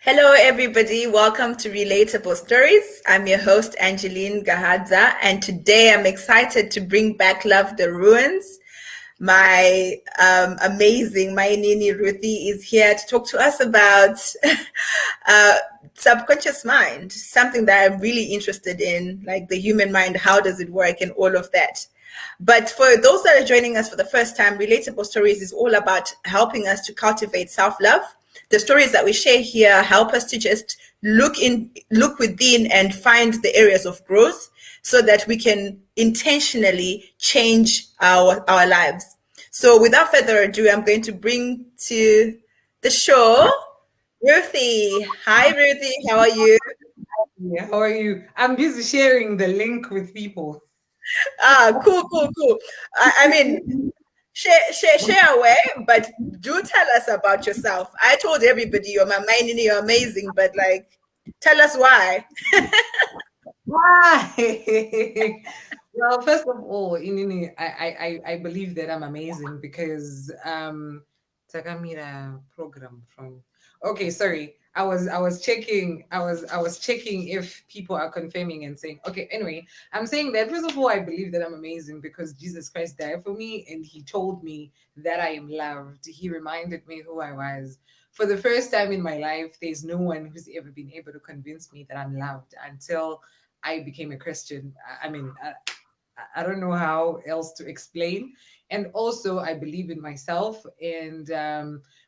Hello, everybody. Welcome to Relatable Stories. I'm your host, Angeline Gahadza, and today I'm excited to bring back Love the Ruins. My amazing, my Nini Ruthie is here to talk to us about subconscious mind, something that I'm really interested in, like the human mind, how does it work, and all of that. But for those that are joining us for the first time, Relatable Stories is all about helping us to cultivate self-love. The stories that we share here help us to just look within and find the areas of growth so that we can intentionally change our lives. So without further ado, I'm going to bring to the show Ruthie. Hi, Ruthie. How are you? Yeah, how are you? I'm busy sharing the link with people. Cool. I mean, share away, but do tell us about yourself. I told everybody you're my mind, you're amazing, but like, tell us why. Why? Well, first of all, Inini, I believe that I'm amazing because Takamira program from. Okay, sorry. I was checking I was checking if people are confirming and saying okay. Anyway, I'm saying that first of all, I believe that I'm amazing because Jesus Christ died for me and He told me that I am loved. He reminded me who I was. For the first time in my life, there's no one who's ever been able to convince me that I'm loved until I became a Christian. I don't know how else to explain. And also, I believe in myself. And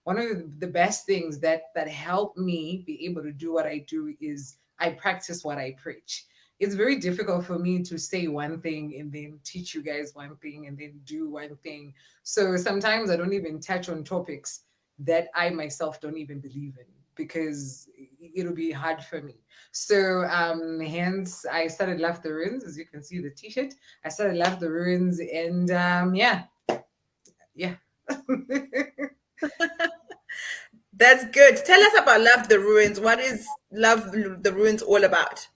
one of the best things that helped me be able to do what I do is I practice what I preach. It's very difficult for me to say one thing and then teach you guys one thing and then do one thing. So sometimes I don't even touch on topics that I myself don't even believe in because it'll be hard for me. So hence I started Love the Ruins, as you can see the t-shirt. I started Love the Ruins and yeah. That's good. Tell us about Love the Ruins. What is Love the Ruins all about?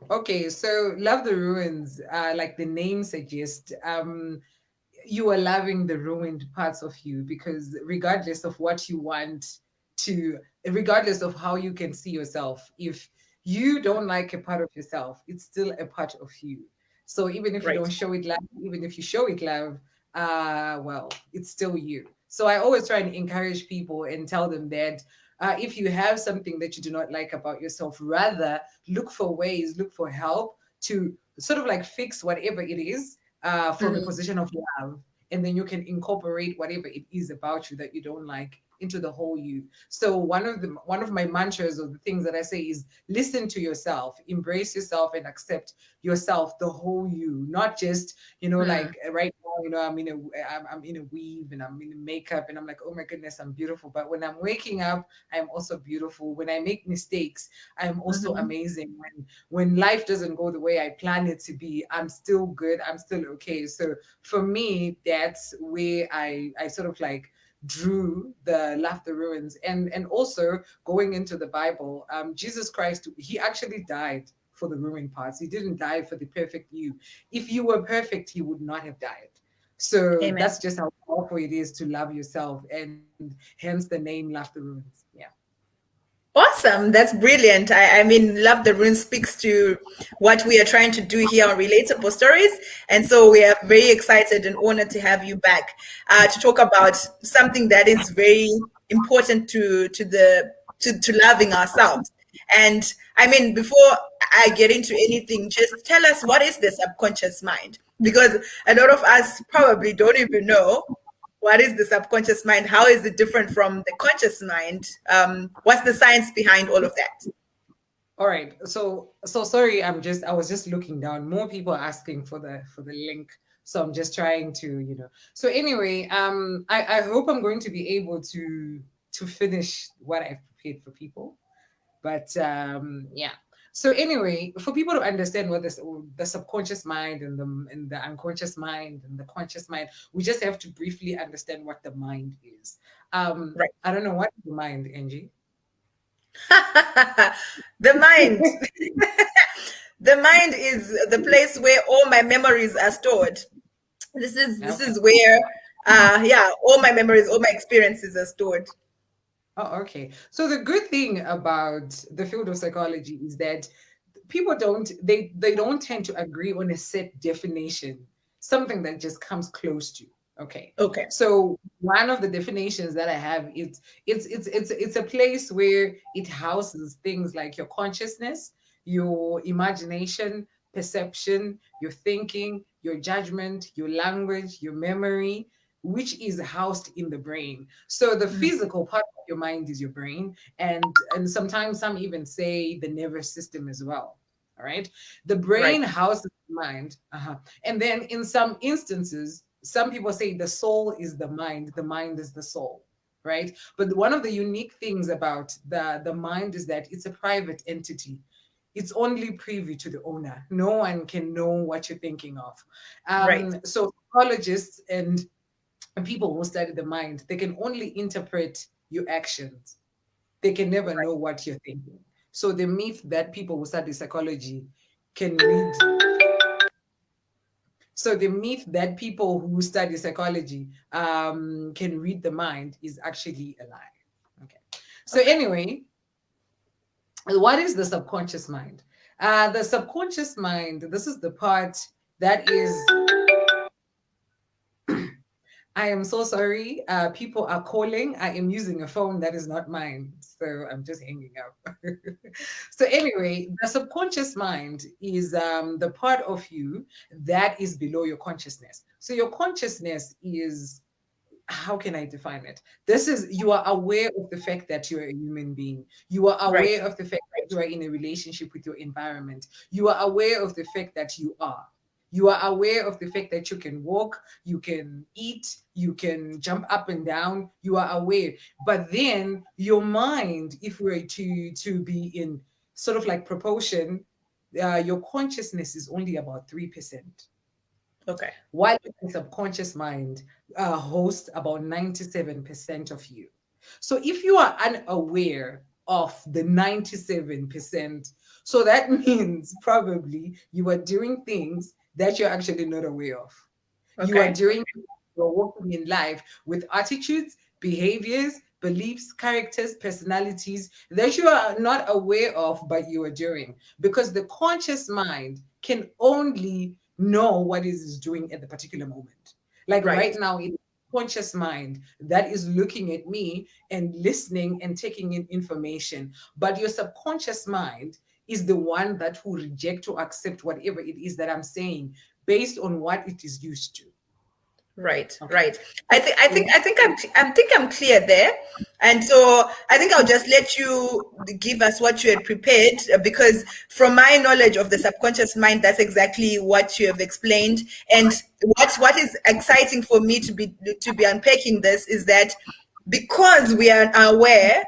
Okay, so Love the Ruins, like the name suggests, you are loving the ruined parts of you because regardless of what you want to, regardless of how you can see yourself, if you don't like a part of yourself, it's still a part of you. So even if you Right. don't show it love, even if you show it love, well, it's still you. So I always try and encourage people and tell them that if you have something that you do not like about yourself, rather look for ways, look for help to sort of like fix whatever it is from a Mhm. position of love, and then you can incorporate whatever it is about you that you don't like into the whole you. So one of my mantras or the things that I say is listen to yourself, embrace yourself, and accept yourself, the whole you, not just Mm. like right now, I'm in a weave and I'm in makeup and I'm like, oh my goodness, I'm beautiful. But when I'm waking up, I'm also beautiful. When I make mistakes, I'm also Mhm. amazing. When life doesn't go the way I plan it to be, I'm still good. I'm still okay. So for me, that's where I sort of like drew the laughter ruins, and also going into the Bible, Jesus Christ, He actually died for the ruined parts. He didn't die for the perfect you. If you were perfect, He would not have died. So Amen. that's just how powerful it is to love yourself, and hence the name laughter ruins. Yeah. Awesome. That's brilliant. I mean, Love the Rune speaks to what we are trying to do here on Relatable Stories. And so we are very excited and honored to have you back to talk about something that is very important to loving ourselves. And I mean, before I get into anything, just tell us, what is the subconscious mind? Because a lot of us probably don't even know what is the subconscious mind, how is it different from the conscious mind, what's the science behind all of that? All right. So sorry, I was just looking down. More people are asking for the link. So I'm just trying to, So anyway, I hope I'm going to be able to finish what I've prepared for people. But yeah. So anyway, for people to understand what this the subconscious mind and the unconscious mind and the conscious mind, we just have to briefly understand what the mind is. Right. I don't know what is the mind, Angie. The mind. The mind is the place where all my memories are stored. This Okay. is where yeah, all my memories, all my experiences are stored. Oh, okay. So the good thing about the field of psychology is that people they don't tend to agree on a set definition, something that just comes close to. Okay. Okay. So one of the definitions that I have is it's a place where it houses things like your consciousness, your imagination, perception, your thinking, your judgment, your language, your memory, which is housed in the brain. So the Mm, physical part of your mind is your brain, and sometimes some even say the nervous system as well. All right. The right. brain houses the mind. Uh-huh. And then in some instances, some people say the soul is the mind is the soul. Right. But one of the unique things about the mind is that it's a private entity. It's only privy to the owner. No one can know what you're thinking of. Right. So psychologists and people who study the mind, they can only interpret your actions. They can never know what you're thinking. So the myth that people who study psychology can read, so the myth that people who study psychology can read the mind is actually a lie. Okay. So Okay. anyway, what is the subconscious mind? The subconscious mind, this is the part that is, I am so sorry. People are calling. I am using a phone that is not mine. So I'm just hanging up. So, anyway, the subconscious mind is the part of you that is below your consciousness. So, your consciousness is, how can I define it? This is, you are aware of the fact that you're a human being. You are Right. aware of the fact that you are in a relationship with your environment. You are aware of the fact that you are. You are aware of the fact that you can walk, you can eat, you can jump up and down. You are aware. But then your mind, if we were to be in sort of like proportion, your consciousness is only about 3%, Okay. while the subconscious mind hosts about 97% of you. So if you are unaware of the 97%, so that means probably you are doing things that you're actually not aware of. You are Okay. doing, you're walking in life with attitudes, behaviors, beliefs, characters, personalities that you are not aware of, but you are doing. Because the conscious mind can only know what it is doing at the particular moment. Like right Right. now, in conscious mind that is looking at me and listening and taking in information. But your subconscious mind is the one that will reject or accept whatever it is that I'm saying based on what it is used to. Right, Okay. right. So, I think I'm clear there. And so I think I'll just let you give us what you had prepared because from my knowledge of the subconscious mind, that's exactly what you have explained. And what is exciting for me to be unpacking this is that because we are aware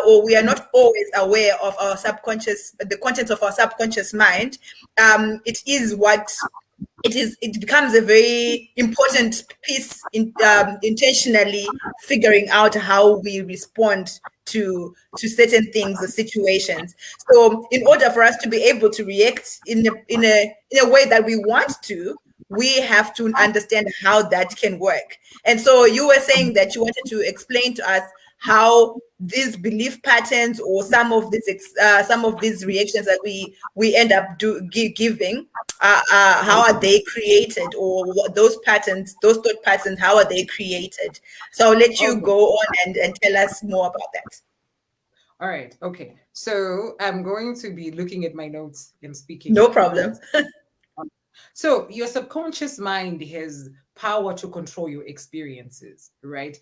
or we are not always aware of our subconscious, the contents of our subconscious mind, it is what it becomes a very important piece in intentionally figuring out how we respond to certain things or situations. So in order for us to be able to react in a way that we want to, we have to understand how that can work. And so you were saying that you wanted to explain to us how these belief patterns or some of these reactions that we end up giving, how are they created, or what, those patterns, those thought patterns, how are they created? So I'll let you okay. go on and tell us more about that. All right. Okay. So I'm going to be looking at my notes and speaking No problem. because so your subconscious mind has power to control your experiences, right?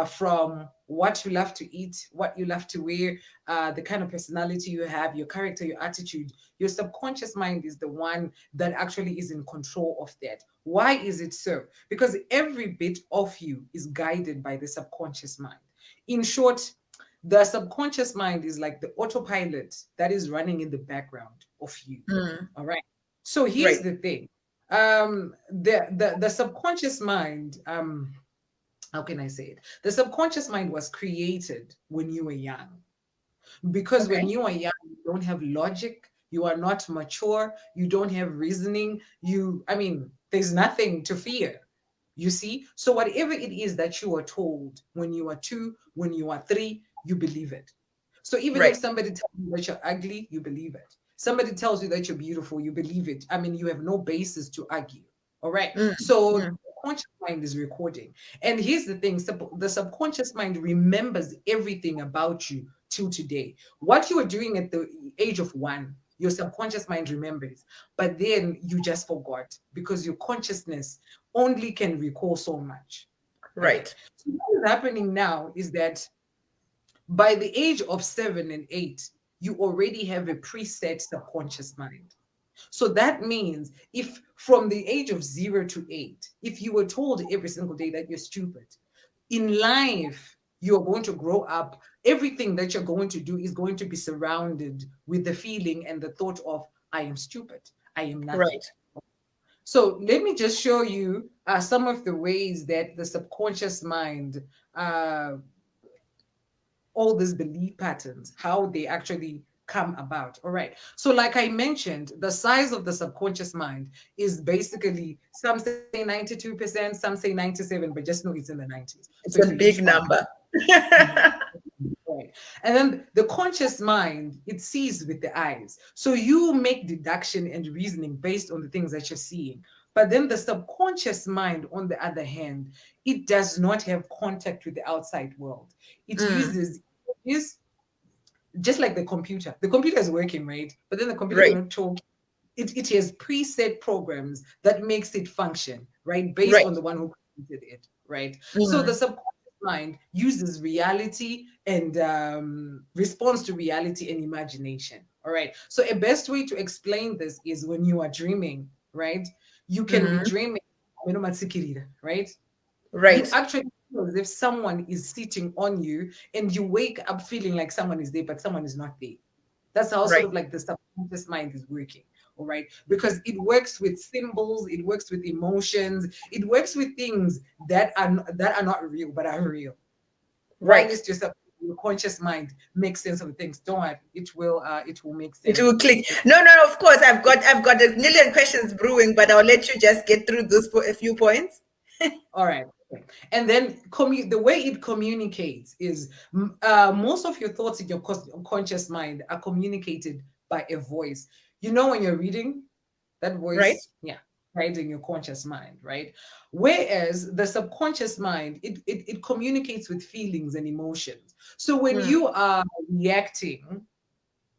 From what you love to eat, what you love to wear, the kind of personality you have, your character, your attitude. Your subconscious mind is the one that actually is in control of that. Why is it so? Because every bit of you is guided by the subconscious mind. In short, the subconscious mind is like the autopilot that is running in the background of you. Mm, All right. So here's right. the thing. The subconscious mind, how can I say it? The subconscious mind was created when you were young. Because when Okay. you are young, you don't have logic, you are not mature, you don't have reasoning, I mean, there's nothing to fear. You see? So whatever it is that you are told when you are two, when you are three, you believe it. So even if Right. somebody tells you that you're ugly, you believe it. Somebody tells you that you're beautiful, you believe it. I mean, you have no basis to argue. All right. Mm, So the mm, subconscious mind is recording. And here's the thing, the subconscious mind remembers everything about you till today. What you were doing at the age of 1, your subconscious mind remembers, but then you just forgot because your consciousness only can recall so much. Okay. right. So what is happening now is that by the age of 7 and 8, you already have a preset subconscious mind. So that means if from the age of 0 to 8, if you were told every single day that you're stupid, in life, you're going to grow up. Everything that you're going to do is going to be surrounded with the feeling and the thought of, I am stupid. I am nothing. Right. So let me just show you some of the ways that the subconscious mind uh, all these belief patterns, how they actually come about. All right. So, like I mentioned, the size of the subconscious mind is basically some say 92%, some say 97, but just know it's in the 90s. So It's it's a a huge big part. number. Right. And then the conscious mind, it sees with the eyes. So you make deduction and reasoning based on the things that you're seeing. But then the subconscious mind, on the other hand, it does not have contact with the outside world. It Mm, uses is just like the computer. The computer is working, right? But then the computer right. cannot talk. It has preset programs that makes it function, right? Based on Right. the one who created it, right? So the Mm, subconscious mind uses reality and responds to reality and imagination. All right. So a best way to explain this is when you are dreaming, right? You can be mhm, dreaming, right? You right. actually feel as if someone is sitting on you and you wake up feeling like someone is there, but someone is not there. That's how sort Right. of like the subconscious mind is working. All right. Because it works with symbols, it works with emotions, it works with things that are not real, but are real. While Right. it's just your conscious mind makes sense of the things. Don't worry, it will make It sense. will click. No, no, of course. I've got a million questions brewing, but I'll let you just get through those a few points. All right. Okay. And then the way it communicates is most of your thoughts in your conscious mind are communicated by a voice. You know, when you're reading, that Right. voice, yeah, right in your conscious mind, right? Whereas the subconscious mind, it communicates with feelings and emotions. So when Mm, you are reacting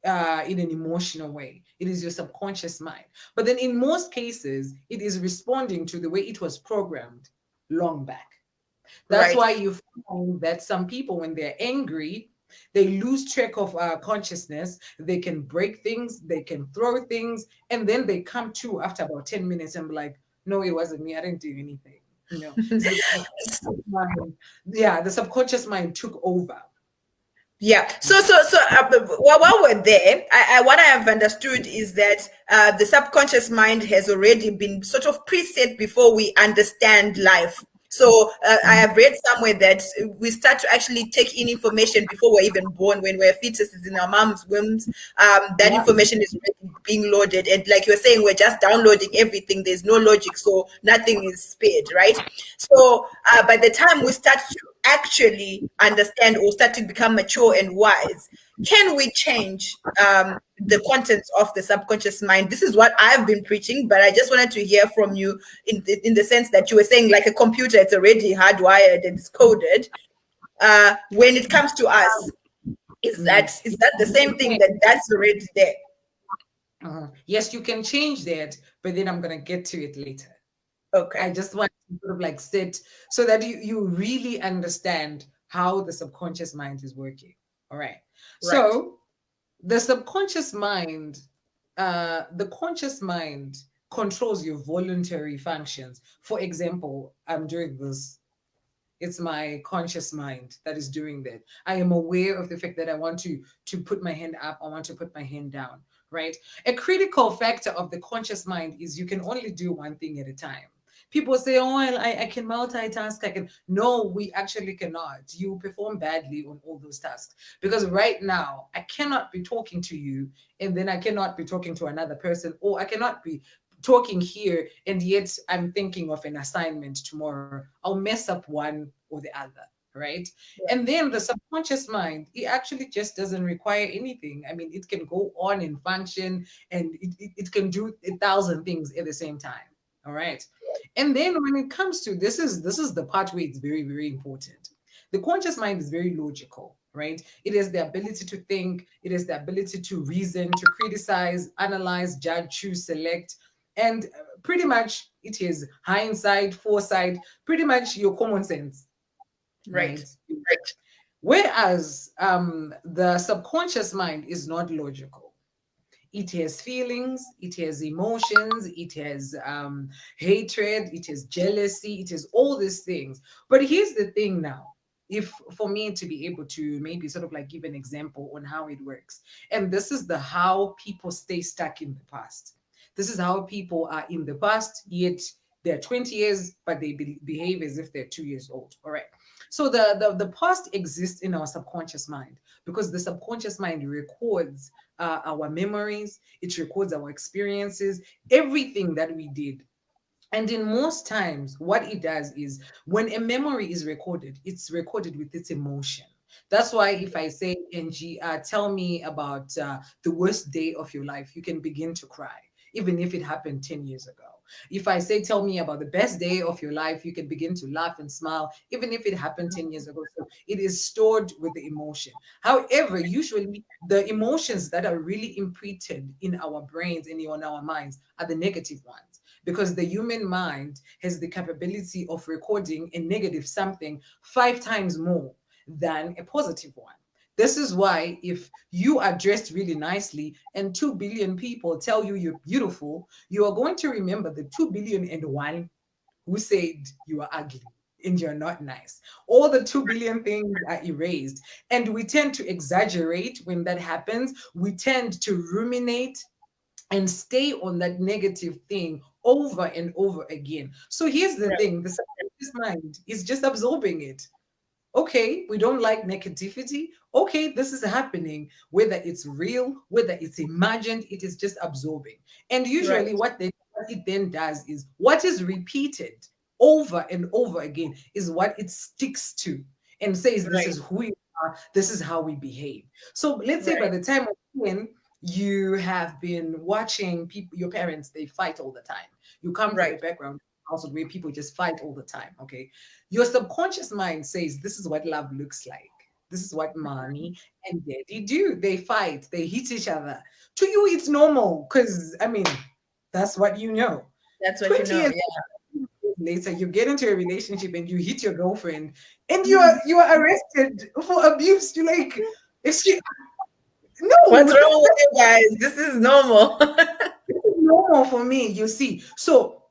in an emotional way, it is your subconscious mind. But then in most cases, it is responding to the way it was programmed long back. That's right. why you find that some people, when they're angry, they lose track of consciousness. They can break things, they can throw things, and then they come to after about 10 minutes and be like, no, it wasn't me. I didn't do anything. So the subconscious mind, yeah, the subconscious mind took over. Yeah. While we're there, what I have understood is that the subconscious mind has already been sort of preset before we understand life. So I have read somewhere that we start to actually take in information before we're even born. When we're fetuses in our mom's wombs, that Yeah. information is already being loaded. And like you're saying, we're just downloading everything. There's no logic, so nothing is spared, right? So by the time we start to actually understand or start to become mature and wise, can we change the contents of the subconscious mind? This is what I've been preaching, but I just wanted to hear from you in the sense that you were saying, like a computer, it's already hardwired and it's coded. When it comes to us, Mm. is that the same thing, that that's already there? Yes, you can change that, but then I'm going to get to it later. I Okay. just want to sort of like sit so that you really understand how the subconscious mind is working. All right. Right. So the subconscious mind, the conscious mind controls your voluntary functions. For example, I'm doing this. It's my conscious mind that is doing that. I am aware of the fact that I want to put my hand up, I want to put my hand down, right? A critical factor of the conscious mind is you can only do one thing at a time. People say, oh, well, I can multitask. I can. No, we actually cannot. You perform badly on all those tasks. Because right now, I cannot be talking to you and then I cannot be talking to another person, or I cannot be talking here and yet I'm thinking of an assignment tomorrow. I'll mess up one or the other. right? And then the subconscious mind, it actually just doesn't require anything. I mean, it can go on and function, and it can do 1,000 things at the same time. All right. And then when it comes to this is the part where it's very, very important. The conscious mind is very logical, right? It has the ability to think, it has the ability to reason, to criticize, analyze, judge, choose, select, and pretty much it is hindsight, foresight, pretty much your common sense, Right. right? Whereas the subconscious mind is not logical. It has feelings, it has emotions, it has hatred, it has jealousy, it has all these things. But here's the thing now. If for me to be able to maybe sort of like give an example on how it works, and this is the how people stay stuck in the past. This is how people are in the past, yet they're 20 years, but they behave as if they're 2 years old. All right. So the past exists in our subconscious mind because the subconscious mind records our memories, it records our experiences, everything that we did. And in most times, what it does is when a memory is recorded, it's recorded with its emotion. That's why if I say, NG, tell me about the worst day of your life, you can begin to cry, even if it happened 10 years ago. If I say, tell me about the best day of your life, you can begin to laugh and smile, even if it happened 10 years ago. So it is stored with the emotion. However, usually the emotions that are really imprinted in our brains and in our minds are the negative ones because the human mind has the capability of recording a negative something 5 times more than a positive one. This is why if you are dressed really nicely and 2 billion people tell you you're beautiful, you are going to remember the 2 billion and one who said you are ugly and you're not nice. All the 2 billion things are erased. And we tend to exaggerate when that happens. We tend to ruminate and stay on that negative thing over and over again. So here's the Right. thing, the subconscious mind is just absorbing it. Okay, we don't like negativity. Okay, this is happening, whether it's real, whether it's imagined, it is just absorbing. And usually, Right. what it then does is what is repeated over and over again is what it sticks to and says, this Right. is who we are, this is how we behave. So let's say by Right. the time of when you have been watching people, your parents, they fight all the time. You come from a Right. background also where people just fight all the time. Okay, your subconscious mind says, this is what love looks like. This is what mommy and daddy do. They fight, they hit each other. To you, it's normal because, I mean, that's what you know. That's what you 20 know. years Yeah. later, you get into a relationship and you hit your girlfriend and you are arrested for abuse. You're like, excuse, no, What's wrong this with you guys? This is normal. is normal for me, you see. So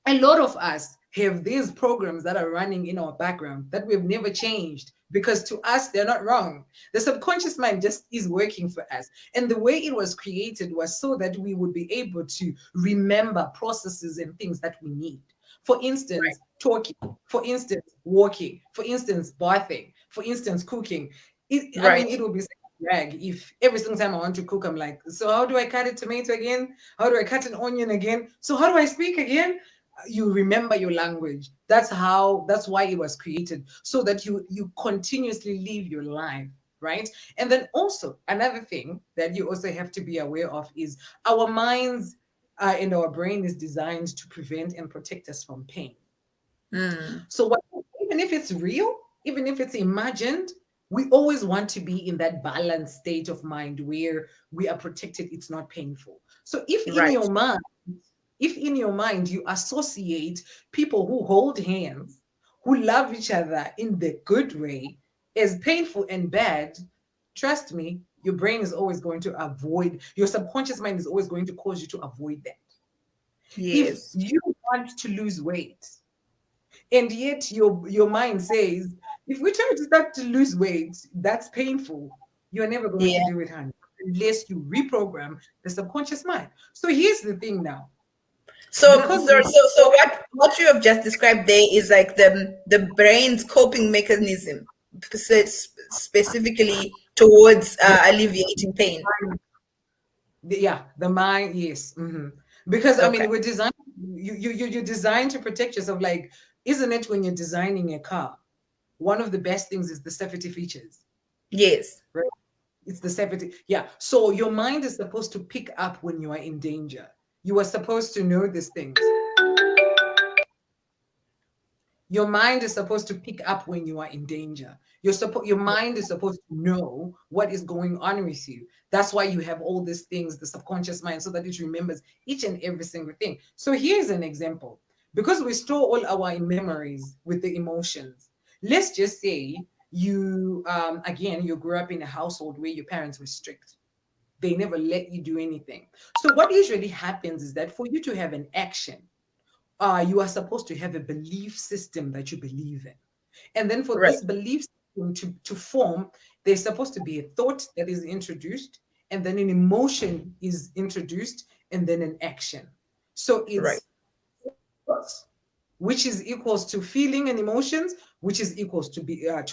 a lot of us have these programs that are running in our background that we've never changed because to us they're not wrong. The subconscious mind just is working for us, and the way it was created was so that we would be able to remember processes and things that we need. For instance, talking, for instance, walking, for instance, bathing, for instance, cooking. I mean, Right. it will be drag if every single time I want to cook, I'm like, so how do I cut a tomato again? How do I cut an onion again? So how do I speak again? You remember your language. That's why it was created, so that you continuously live your life, right? And then also another thing that you also have to be aware of is our minds and our brain is designed to prevent and protect us from pain. Mm. So even if it's real, even if it's imagined, we always want to be in that balanced state of mind where we are protected, it's not painful. So Right. if in your mind you associate people who hold hands, who love each other in the good way, as painful and bad, trust me, your brain is always going to avoid, your subconscious mind is always going to cause you to avoid that. If Yes. you want to lose weight, and yet your mind says, if we try to start to lose weight, that's painful. You're never going to Yeah. do it, honey, unless you reprogram the subconscious mind. So here's the thing now. So, Because so, we so, so what you have just described there is like the brain's coping mechanism, specifically towards the alleviating pain. mind, yeah, the mind, yes. Because I Okay. mean, we're designed, you're designed to protect yourself. Like, isn't it when you're designing a car? one of the best things is the safety features. Yes. Right? It's the safety. Yeah. So your mind is supposed to pick up when you are in danger. You are supposed to know these things. Your mind is supposed to pick up when you are in danger. Your mind is supposed to know what is going on with you. That's why you have all these things, the subconscious mind, so that it remembers each and every single thing. So here's an example. Because we store all our memories with the emotions. Let's just say you again you grew up in a household where your parents were strict. They never let you do anything. So what usually happens is that for you to have an action, you are supposed to have a belief system that you believe in. And then for Right. this belief system to form, there's supposed to be a thought that is introduced, and then an emotion is introduced, and then an action. So Right. it's thoughts, which is equals to feeling and emotions, which is equals to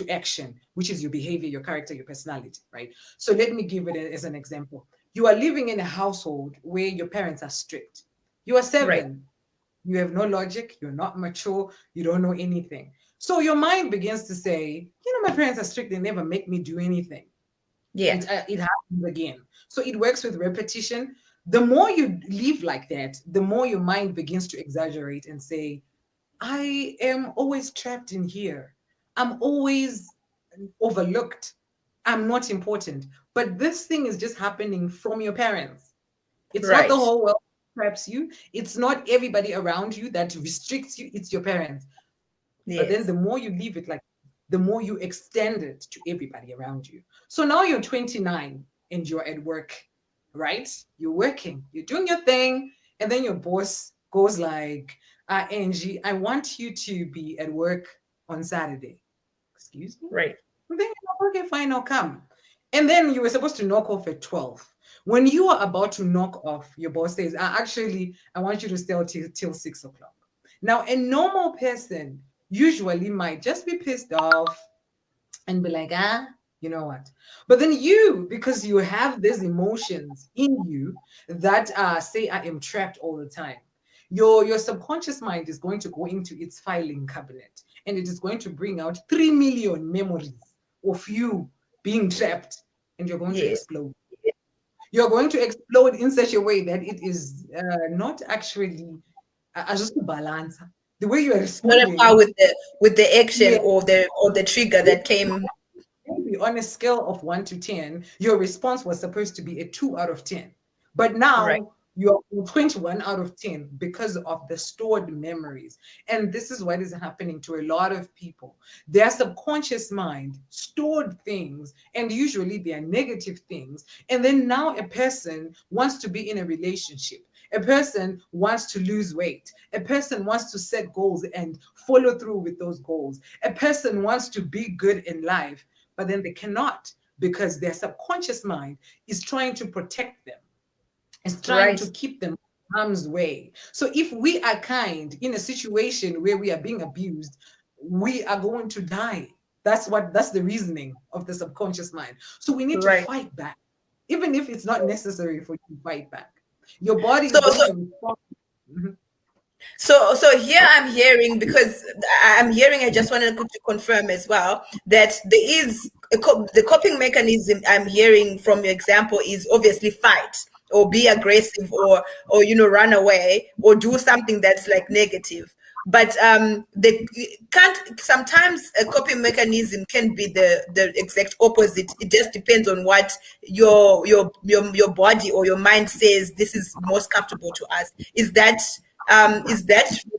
action, which is your behavior, your character, your personality, right? So let me give it as an example. You are living in a household where your parents are strict. You are Right. 7, you have no logic, you're not mature, you don't know anything. So your mind begins to say, my parents are strict, they never make me do anything. Yeah. It happens again. So it works with repetition. The more you live like that, the more your mind begins to exaggerate and say, I am always trapped in here. I'm always overlooked. I'm not important. But this thing is just happening from your parents. It's not the Right. whole world that traps you. It's not everybody around you that restricts you. It's your parents. But then the Yes. more you leave it like, the more you extend it to everybody around you. So now you're 29 and you're at work, right? You're working, you're doing your thing, and then your boss goes like, Angie, I want you to be at work on Saturday. Excuse me? Right. And then you're like, okay, fine, I'll come. And then you were supposed to knock off at 12. When you are about to knock off, your boss says, actually, I want you to stay till 6 o'clock. Now, a normal person usually might just be pissed off and be like, you know what? But then you, because you have these emotions in you that say, I am trapped all the time, your subconscious mind is going to go into its filing cabinet and it is going to bring out 3 million memories of you being trapped, and you're going to Yes. explode. You're going to explode in such a way that it is not actually just a balance. The way you are It's not a par responding, with the action yeah, or the trigger that came. maybe on a scale of 1 to 10, your response was supposed to be a 2 out of 10. But Right. now you're 21 out of 10 because of the stored memories. And this is what is happening to a lot of people. Their subconscious mind stored things, and usually they are negative things. And then now a person wants to be in a relationship. A person wants to lose weight. A person wants to set goals and follow through with those goals. A person wants to be good in life, but then they cannot because their subconscious mind is trying to protect them, is trying Right. to keep them harm's way. So if we are kind in a situation where we are being abused, we are going to die. That's the reasoning of the subconscious mind. So we need to Right. fight back, even if it's not necessary for you to fight back. Your body So is going so to respond. Mhm. so here I'm hearing, because I'm hearing, I just wanted to confirm as well that there is the coping mechanism I'm hearing from your example is obviously fight or be aggressive or run away or do something that's like negative. But the can't sometimes a coping mechanism can be the exact opposite. It just depends on what your body or your mind says this is most comfortable to us. Is that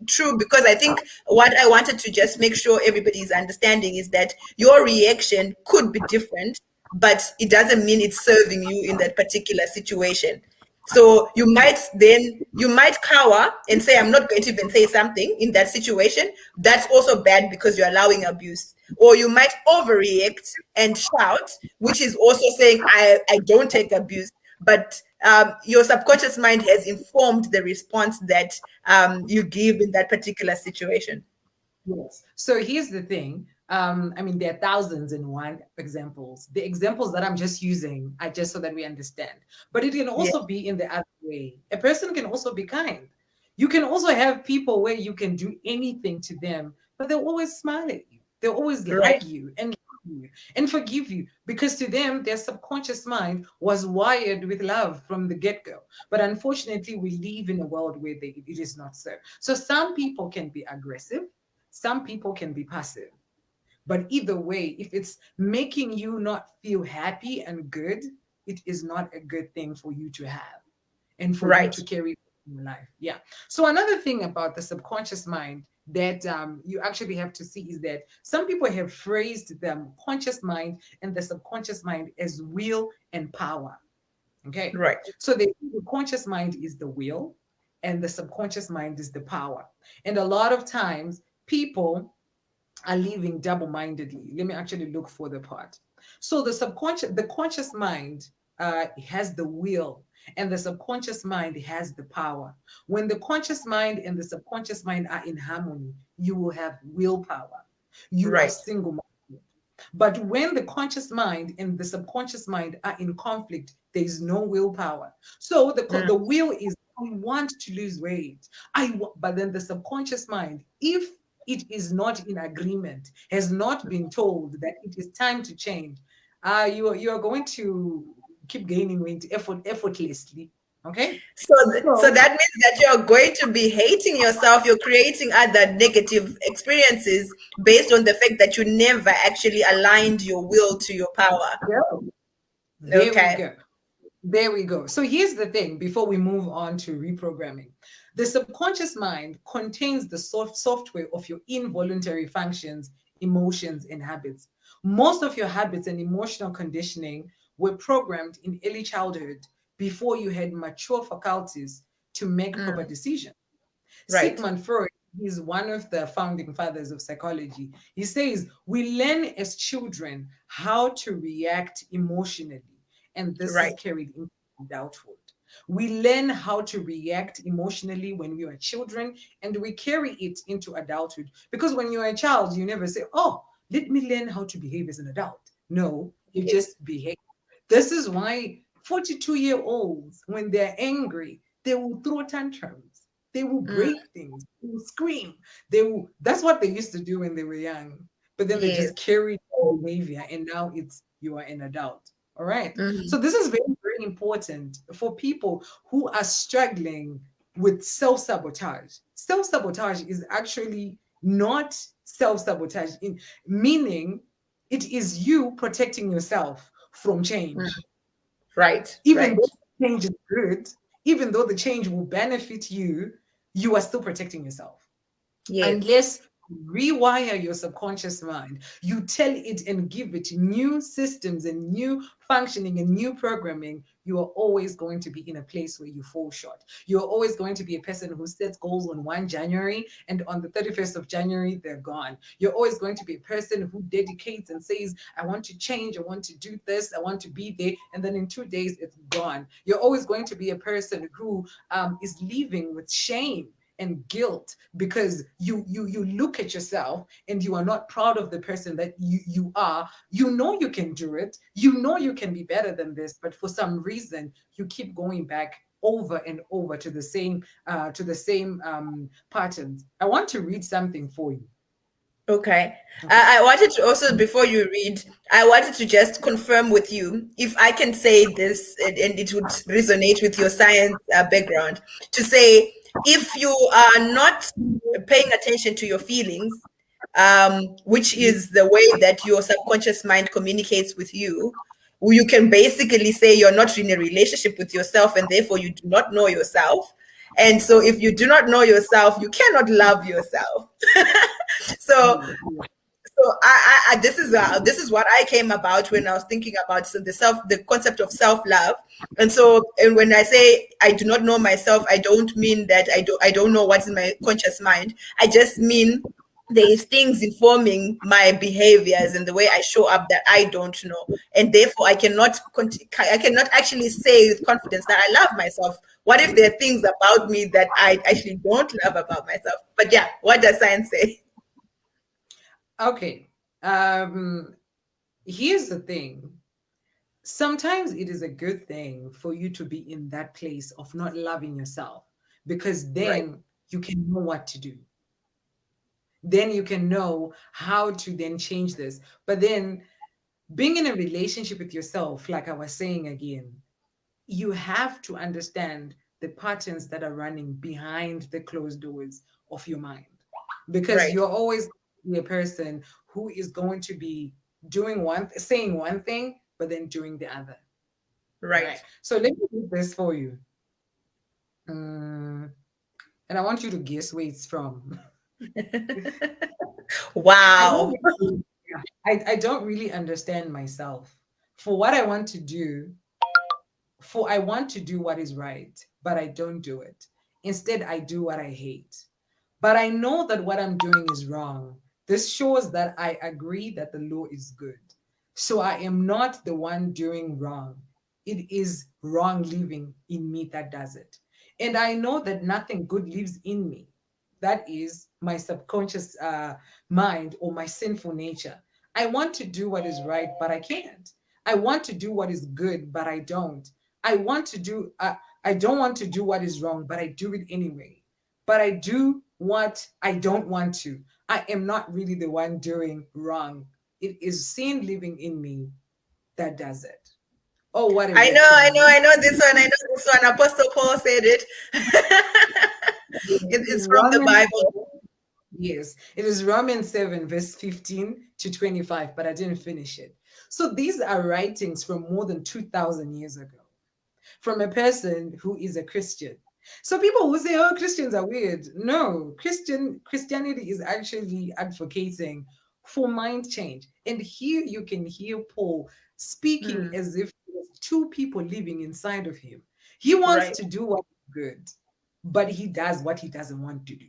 true? Because I think what I wanted to just make sure everybody is understanding is that your reaction could be different, but it doesn't mean it's serving you in that particular situation. So you might cower and say, I'm not going to even say something in that situation. That's also bad because you're allowing abuse. Or you might overreact and shout, which is also saying, I don't take abuse. But your subconscious mind has informed the response that you give in that particular situation. Yes. So here's the thing. I mean, there are thousands and one examples. The examples that I'm just using are just so that we understand. But it can Yeah. also be in the other way. A person can also be kind. You can also have people where you can do anything to them, but they'll always smile at you. They'll always Right. hug you and love you and forgive you, because to them, their subconscious mind was wired with love from the get go. But unfortunately, we live in a world where it is not so. So some people can be aggressive, some people can be passive. But either way, if it's making you not feel happy and good, it is not a good thing for you to have and for you Right. to carry in your life. Yeah. So another thing about the subconscious mind that you actually have to see is that some people have phrased the conscious mind and the subconscious mind as will and power. Okay. Right. So the conscious mind is the will and the subconscious mind is the power. And a lot of times people are living double-mindedly. Let me actually look for the part. So the conscious mind has the will, and the subconscious mind has the power. When the conscious mind and the subconscious mind are in harmony, you will have willpower. You are Right. single-minded. But when the conscious mind and the subconscious mind are in conflict, there is no willpower. So Mm. the will is, I want to lose weight. But then the subconscious mind, if it is not in agreement, has not been told that it is time to change, you are going to keep gaining weight effortlessly. Okay, So, so so that means that you're going to be hating yourself. You're creating other negative experiences based on the fact that you never actually aligned your will to your power. yeah, there we Okay. go. There we go. So here's the thing before we move on to reprogramming. The subconscious mind contains the software of your involuntary functions, emotions, and habits. Most of your habits and emotional conditioning were programmed in early childhood before you had mature faculties to make proper Mm. decisions. Right. Sigmund Freud is one of the founding fathers of psychology. He says we learn as children how to react emotionally, and this is Right. carried into adulthood. We learn how to react emotionally when we are children, and we carry it into adulthood. Because when you're a child, you never say, "Oh, let me learn how to behave as an adult." No, you Yes. just behave. This is why 42-year-olds, when they're angry, they will throw tantrums, they will Mm. break things, they will scream, they will, that's what they used to do when they were young. But then they Yes. just carried that behavior, and now it's you are an adult. All right. So Mhm. this is very, very important for people who are struggling with self-sabotage. Self-sabotage is actually not self-sabotage, in meaning it is you protecting yourself from Mm. change. Right. Even Right. though the change is good, even though the change will benefit you, you are still protecting yourself. Yes. Unless you rewire your subconscious mind, you tell it and give it new systems and new functioning and new programming, you are always going to be in a place where you fall short. You're always going to be a person who sets goals on 1 January and on the 31st of January, they're gone. You're always going to be a person who dedicates and says, I want to change, I want to do this, I want to be there. And then in 2 days, it's gone. You're always going to be a person who is living with shame and guilt because you look at yourself and you are not proud of the person that you are. You know you can do it, you know you can be better than this, but for some reason you keep going back over and over to the same patterns. I want to read something for you. Okay. Okay. I wanted to also, before you read, I wanted to just confirm with you if I can say this and it would resonate with your science background to say if you are not paying attention to your feelings, which is the way that your subconscious mind communicates with you can basically say you're not in a relationship with yourself and therefore you do not know yourself. And so if you do not know yourself, you cannot love yourself. So this is what I came about when I was thinking about the concept of self love. And so, and when I say I do not know myself, I don't mean that I don't know what's in my conscious mind. I just mean there is things informing my behaviors and the way I show up that I don't know, and therefore I cannot actually say with confidence that I love myself. What if there are things about me that I actually don't love about myself? But yeah, what does science say? Okay. um Here's the thing. Sometimes it is a good thing for you to be in that place of not loving yourself, because Right. then you can know what to do. Then you can know how to then change this. But then being in a relationship with yourself, like I was saying again, you have to understand the patterns that are running behind the closed doors of your mind, because Right. you're always a person who is going to be doing saying one thing but then doing the other. All right, Right. so let me do this for you. Mm, and I want you to guess where it's from. I don't Wow. really, yeah, I don't really understand myself for what I want to do. For I want to do what is right, but I don't do it. Instead, I do what I hate. But I know that what I'm doing is wrong. This shows that I agree that the law is good. So I am not the one doing wrong. It is wrong living in me that does it. And I know that nothing good lives in me. That is my subconscious mind or my sinful nature. I want to do what is right, but I can't. I want to do what is good, but I don't. I want to do, I don't want to do what is wrong, but I do it anyway. But I do what I don't want to. I am not really the one doing wrong. It is sin living in me that does it. Oh, what a lesson. I know this one. I know this one. Apostle Paul said it. It's from the Romans, Bible. yes, it is Romans 7, verse 15 to 25, but I didn't finish it. So these are writings from more than 2,000 years ago, from a person who is a Christian. So people who say, "Oh, Christians are weird." No, Christianity is actually advocating for mind change. And here you can hear Paul speaking Mm, as if there's two people living inside of him. He wants right. to do what is good, but he does what he doesn't want to do.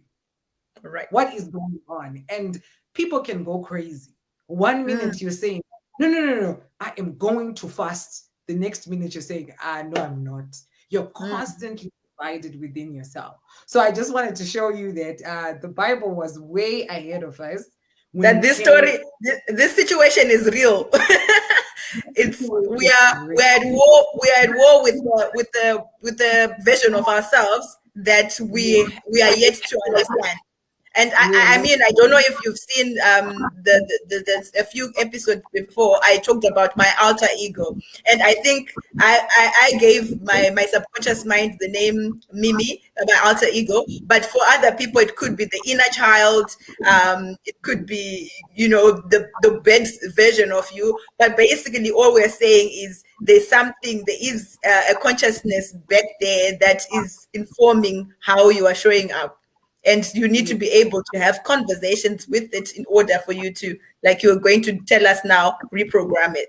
Right. What is going on? And people can go crazy. One Mm, minute you're saying, "No, no, no, no, I am going to fast." The next minute you're saying, "Ah, no, I'm not." You're mm. constantly divided within yourself. So I just wanted to show you that the Bible was way ahead of us when That it this came. story, this situation is real. It's we are at war. We are at war with the version of ourselves that Yes, we are yet to understand. And we're I yet. mean, I don't know if you've seen the a few episodes before. I talked about my alter ego, and I think I gave my subconscious mind the name Mimi, my alter ego. But for other people, it could be the inner child. It could be, you know, the best version of you. But basically, all we're saying is there's something, there is a consciousness back there that is informing how you are showing up, and you need to be able to have conversations with it in order for you to, like you're going to tell us now, reprogram it.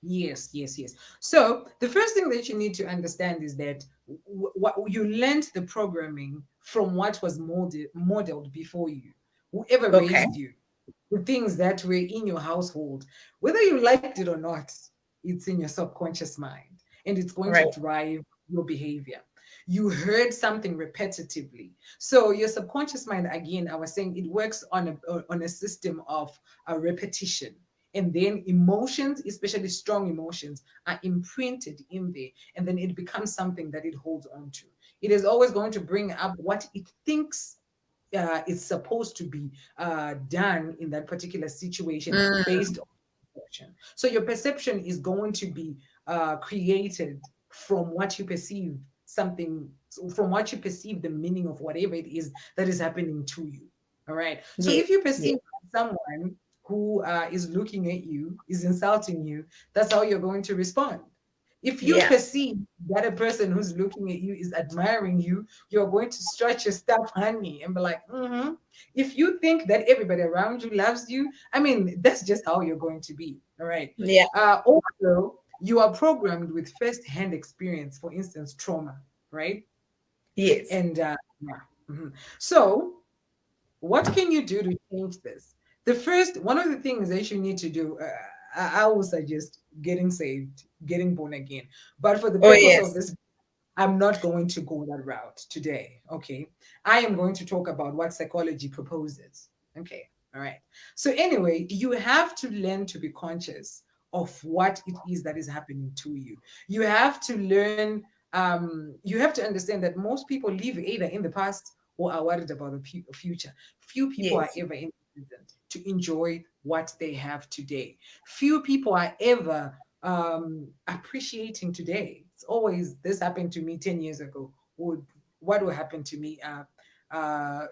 Yes, yes, yes. So the first thing that you need to understand is that what you learned the programming from what was modeled before you, whoever Okay. raised you, the things that were in your household, whether you liked it or not, it's in your subconscious mind and it's going to Right. drive your behavior. You heard something repetitively. So your subconscious mind, again, I was saying it works on a system of a repetition. And then emotions, especially strong emotions, are imprinted in there. And then it becomes something that it holds on to. It is always going to bring up what it thinks it's supposed to be done in that particular situation Mm, based on perception. So your perception is going to be created from what you perceive something, from what you perceive the meaning of whatever it is that is happening to you. All right. So yeah. if you Yeah. perceive someone who is looking at you, is insulting you, that's how you're going to respond. If you Yeah. perceive that a person who's looking at you is admiring you, you're going to stretch your stuff, honey, and be like, mm-hmm. If you think that everybody around you loves you, I mean, that's just how you're going to be. All right. Yeah. Also, you are programmed with first-hand experience, for instance, trauma, right? Yes. And yeah. Mhm. So, what can you do to change this? The first, one of the things that you need to do, I will suggest getting saved, getting born again. But for the Oh purpose of yes. this, I'm not going to go that route today. Okay. I am going to talk about what psychology proposes. Okay. All right. So, anyway, you have to learn to be conscious of what it is that is happening to you. You have to learn, you have to understand that most people live either in the past or are worried about the future. Few people are Yes. ever in the present to enjoy what they have today. Few people are ever appreciating today. It's always, this happened to me 10 years ago, or what will happen to me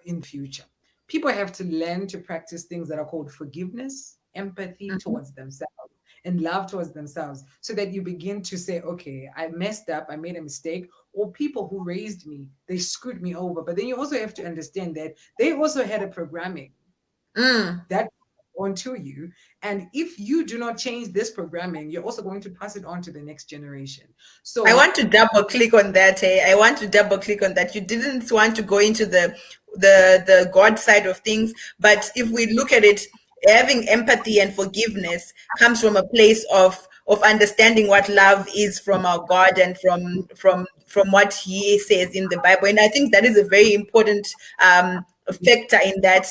in future. People have to learn to practice things that are called forgiveness, empathy Mhm. towards themselves, and love towards themselves, so that you begin to say, okay, I messed up, I made a mistake, or people who raised me, they screwed me over. But then you also have to understand that they also had a programming Mm. that onto you. And if you do not change this programming, you're also going to pass it on to the next generation. I So want to double click on that. I want to double click on that. You didn't want to go into the God side of things, but if we look at it, having empathy and forgiveness comes from a place of understanding what love is from our God and from what He says in the Bible. And I think that is a very important factor in that.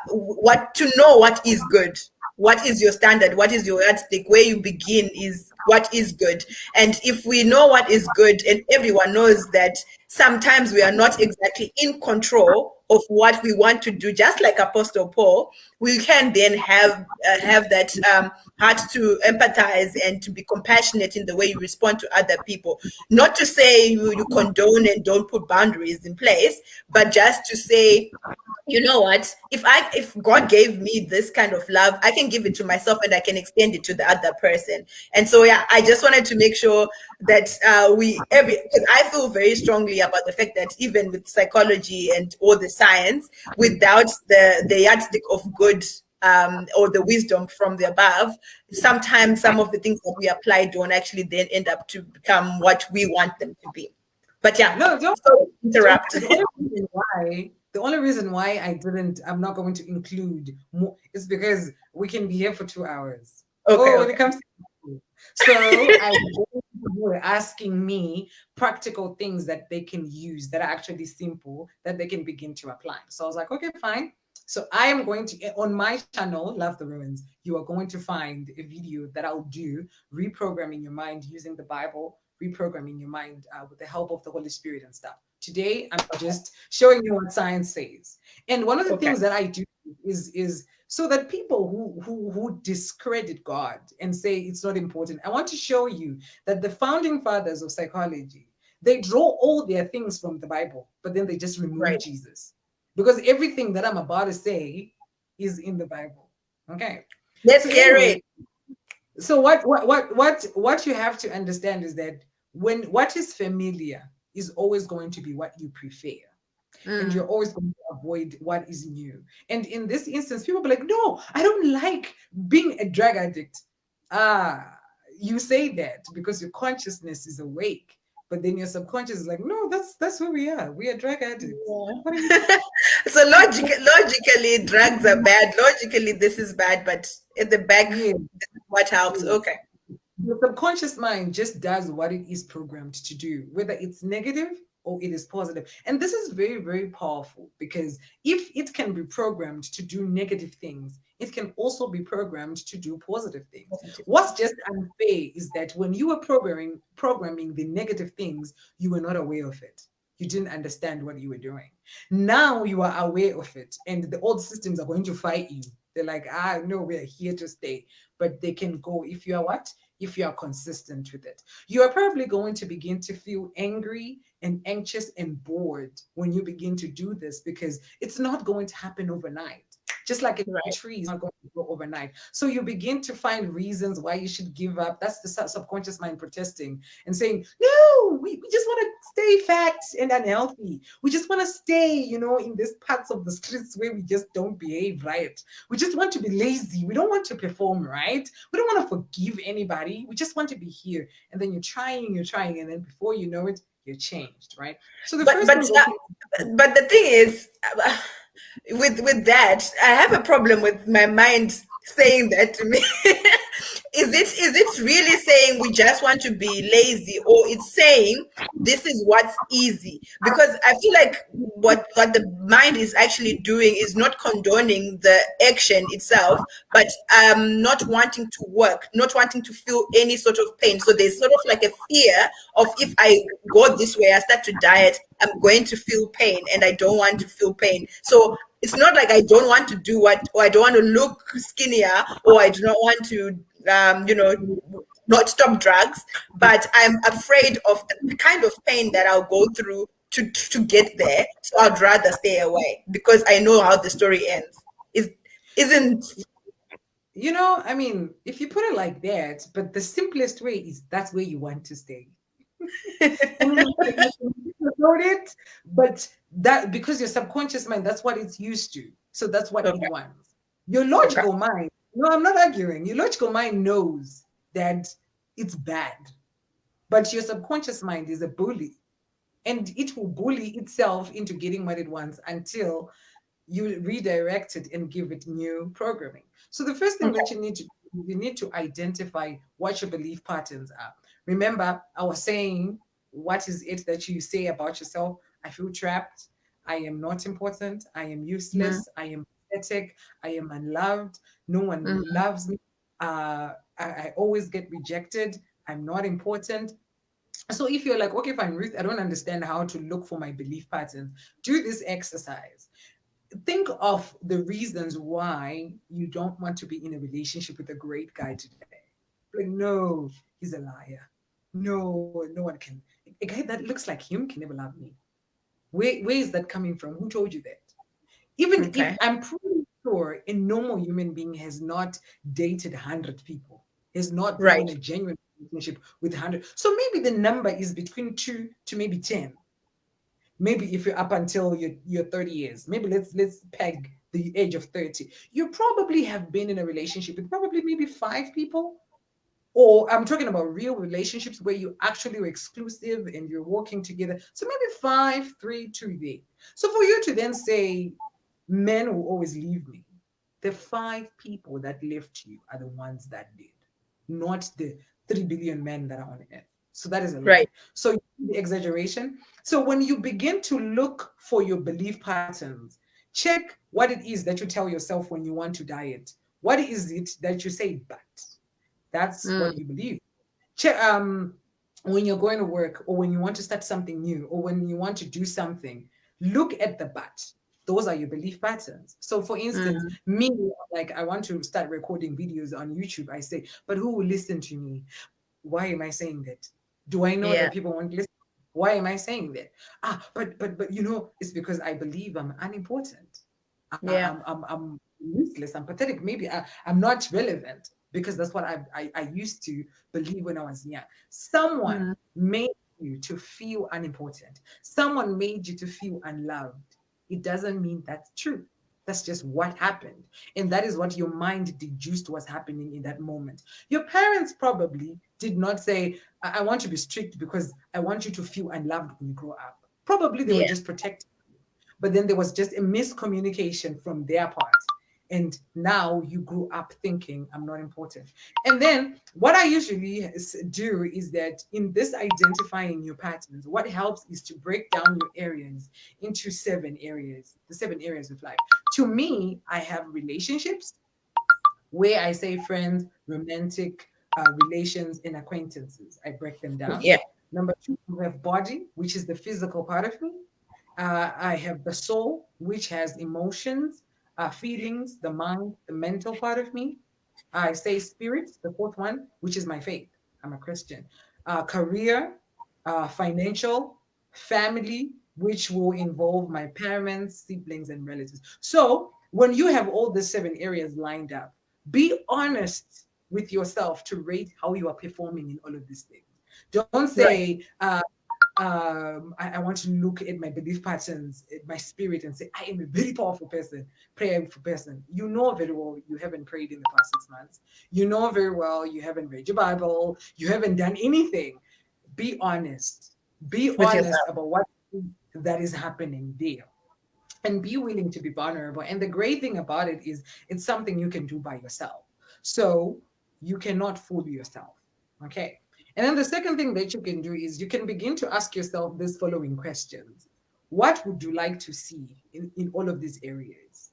What to know what is good, what is your standard, what is your yardstick, where you begin is what is good. And if we know what is good, and everyone knows that sometimes we are not exactly in control of what we want to do, just like Apostle Paul, we can then have that heart to empathize and to be compassionate in the way you respond to other people. Not to say you condone and don't put boundaries in place, but just to say, you know what, if God gave me this kind of love, I can give it to myself and I can extend it to the other person. And so yeah, I just wanted to make sure that we every because I feel very strongly about the fact that even with psychology and all the science, without the yardstick of good, or the wisdom from the above, sometimes some of the things that we apply don't actually then end up to become what we want them to be. But yeah, no, don't so the only, interrupt. the only reason why I'm not going to include more is because we can be here for 2 hours. Okay, Oh, when okay. it comes to people. So I were asking me practical things that they can use that are actually simple that they can begin to apply. So I was like, okay, fine. So I am going to on my channel, Love the Ruins, you are going to find a video that I'll do reprogramming your mind using the Bible, reprogramming your mind with the help of the Holy Spirit and stuff. Today, I'm just showing you what science says. And one of the Okay. things that I do is so that people who discredit God and say it's not important, I want to show you that the founding fathers of psychology, they draw all their things from the Bible, but then they just remove Right. Jesus. Because everything that I'm about to say is in the Bible. Okay. Let's So get anyway, it. so what you have to understand is that when what is familiar is always going to be what you prefer, and you're Mm. always going to avoid what is new. And in this instance, people be like, no, I don't like being a drug addict. Ah, you say that because your consciousness is awake, but then your subconscious is like, no, that's who we are. We are drug addicts. What are you Yeah. So logically, drugs are bad. Logically, this is bad, but at the back, yeah, this is what helps. yeah. Okay. The subconscious mind just does what it is programmed to do, whether it's negative or it is positive. And this is very, very powerful because if it can be programmed to do negative things, it can also be programmed to do positive things. Positive What's things. just unfair is that when you were programming the negative things, you were not aware of it. You didn't understand what you were doing. Now you are aware of it, and the old systems are going to fight you. They're like, no, we're here to stay. But they can go if you are what? If you are consistent with it. You are probably going to begin to feel angry and anxious and bored when you begin to do this because it's not going to happen overnight. Just like a Right. tree is not going to grow overnight. So you begin to find reasons why you should give up. That's the subconscious mind protesting and saying, no, we just want to stay fat and unhealthy. We just want to stay, in these parts of the streets where we just don't behave right. We just want to be lazy. We don't want to perform right. We don't want to forgive anybody. We just want to be here. And then you're trying, and then before you know it, you're changed, right? So the But first but one's uh, okay. but the thing is, with that, I have a problem with my mind saying that to me. Is it really saying saying we just want to be lazy, or it's saying this is what's easy. Because I feel like what the mind is actually doing is not condoning the action itself, but not wanting to work, not wanting to feel any sort of pain. So there's sort of like a fear of, if I go this way, I start to diet, I'm going to feel pain, and I don't want to feel pain. So it's not like I don't want to do what, or I don't want to look skinnier, or I do not want to, you know, not stop drugs, but I'm afraid of the kind of pain that I'll go through to get there. So I'd rather stay away because I know how the story ends. Is isn't I mean, if you put it like that, but the simplest way is that's where you want to stay. And you wrote it, but that because your subconscious mind, that's what it's used to. So that's what it okay? wants. Your Okay. logical mind, no, I'm not arguing. Your logical mind knows that it's bad, but your subconscious mind is a bully, and it will bully itself into getting what it wants until you redirect it and give it new programming. So the first thing that Okay. you need to identify what your belief patterns are. Remember, I was saying, what is it that you say about yourself? I feel trapped. I am not important. I am Mm-hmm. useless. I am pathetic. I am unloved. No one Mm-hmm. loves me. I always get rejected. I'm not important. So if you're like, okay, fine, Ruth, I don't understand how to look for my belief patterns, do this exercise. Think of the reasons why you don't want to be in a relationship with a great guy today. Like, no, he's a liar. No, no one can. A guy that looks like him can never love me. Where is that coming from? Who told you that? Even if Okay. I'm pretty sure a normal human being has not dated 100 people, has not been in Right. a genuine relationship with 100. So maybe the number is between 2 to maybe 10. Maybe if you're up until your 30 years, maybe let's peg the age of 30. You probably have been in a relationship with probably maybe 5 people, or I'm talking about real relationships where you actually were exclusive and you're working together. So maybe five, three, two there. So for you to then say, men will always leave me, the 5 people that left you are the ones that did, not the 3 billion men that are on earth. So that is a lie. Right. So the exaggeration. So when you begin to look for your belief patterns, check what it is that you tell yourself when you want to diet. What is it that you say, but that's Mm. what you believe. When you're going to work, or when you want to start something new, or when you want to do something, look at the but. Those are your belief patterns. So, for instance, Mm. me, like I want to start recording videos on YouTube. I say, but who will listen to me? Why am I saying that? Do I know Yeah. that people won't listen? Why am I saying that? But it's because I believe I'm unimportant. Yeah. I'm useless. I'm pathetic. Maybe I'm not relevant because that's what I used to believe when I was young. Someone Mm. made you to feel unimportant. Someone made you to feel unloved. It doesn't mean that's true. That's just what happened. And that is what your mind deduced was happening in that moment. Your parents probably did not say, I want to be strict because I want you to feel unloved when you grow up. Probably they were Yeah. just protecting, but then there was just a miscommunication from their part. And now you grew up thinking I'm not important. And then what I usually do is that in this identifying your patterns, what helps is to break down your areas into 7 areas, the 7 areas of life. To me, I have relationships, where I say friends, romantic relations, and acquaintances. I break them down. Yeah. Number two, we have body, which is the physical part of me. I have the soul, which has emotions, feelings, the mind, the mental part of me. I say spirit, the fourth one, which is my faith. I'm a Christian. Career, financial, family, which will involve my parents, siblings, and relatives. So when you have all the 7 areas lined up, be honest with yourself to rate how you are performing in all of these things. Don't Right. say, I want to look at my belief patterns, at my spirit, and say, I am a very powerful person, prayerful person. You know very well you haven't prayed in the past 6 months. You know very well you haven't read your Bible. You haven't done anything. Be honest. Be With honest yourself. about what that is happening there, and be willing to be vulnerable. And the great thing about it is it's something you can do by yourself. So you cannot fool yourself. Okay. And then the second thing that you can do is you can begin to ask yourself these following questions. What would you like to see in all of these areas?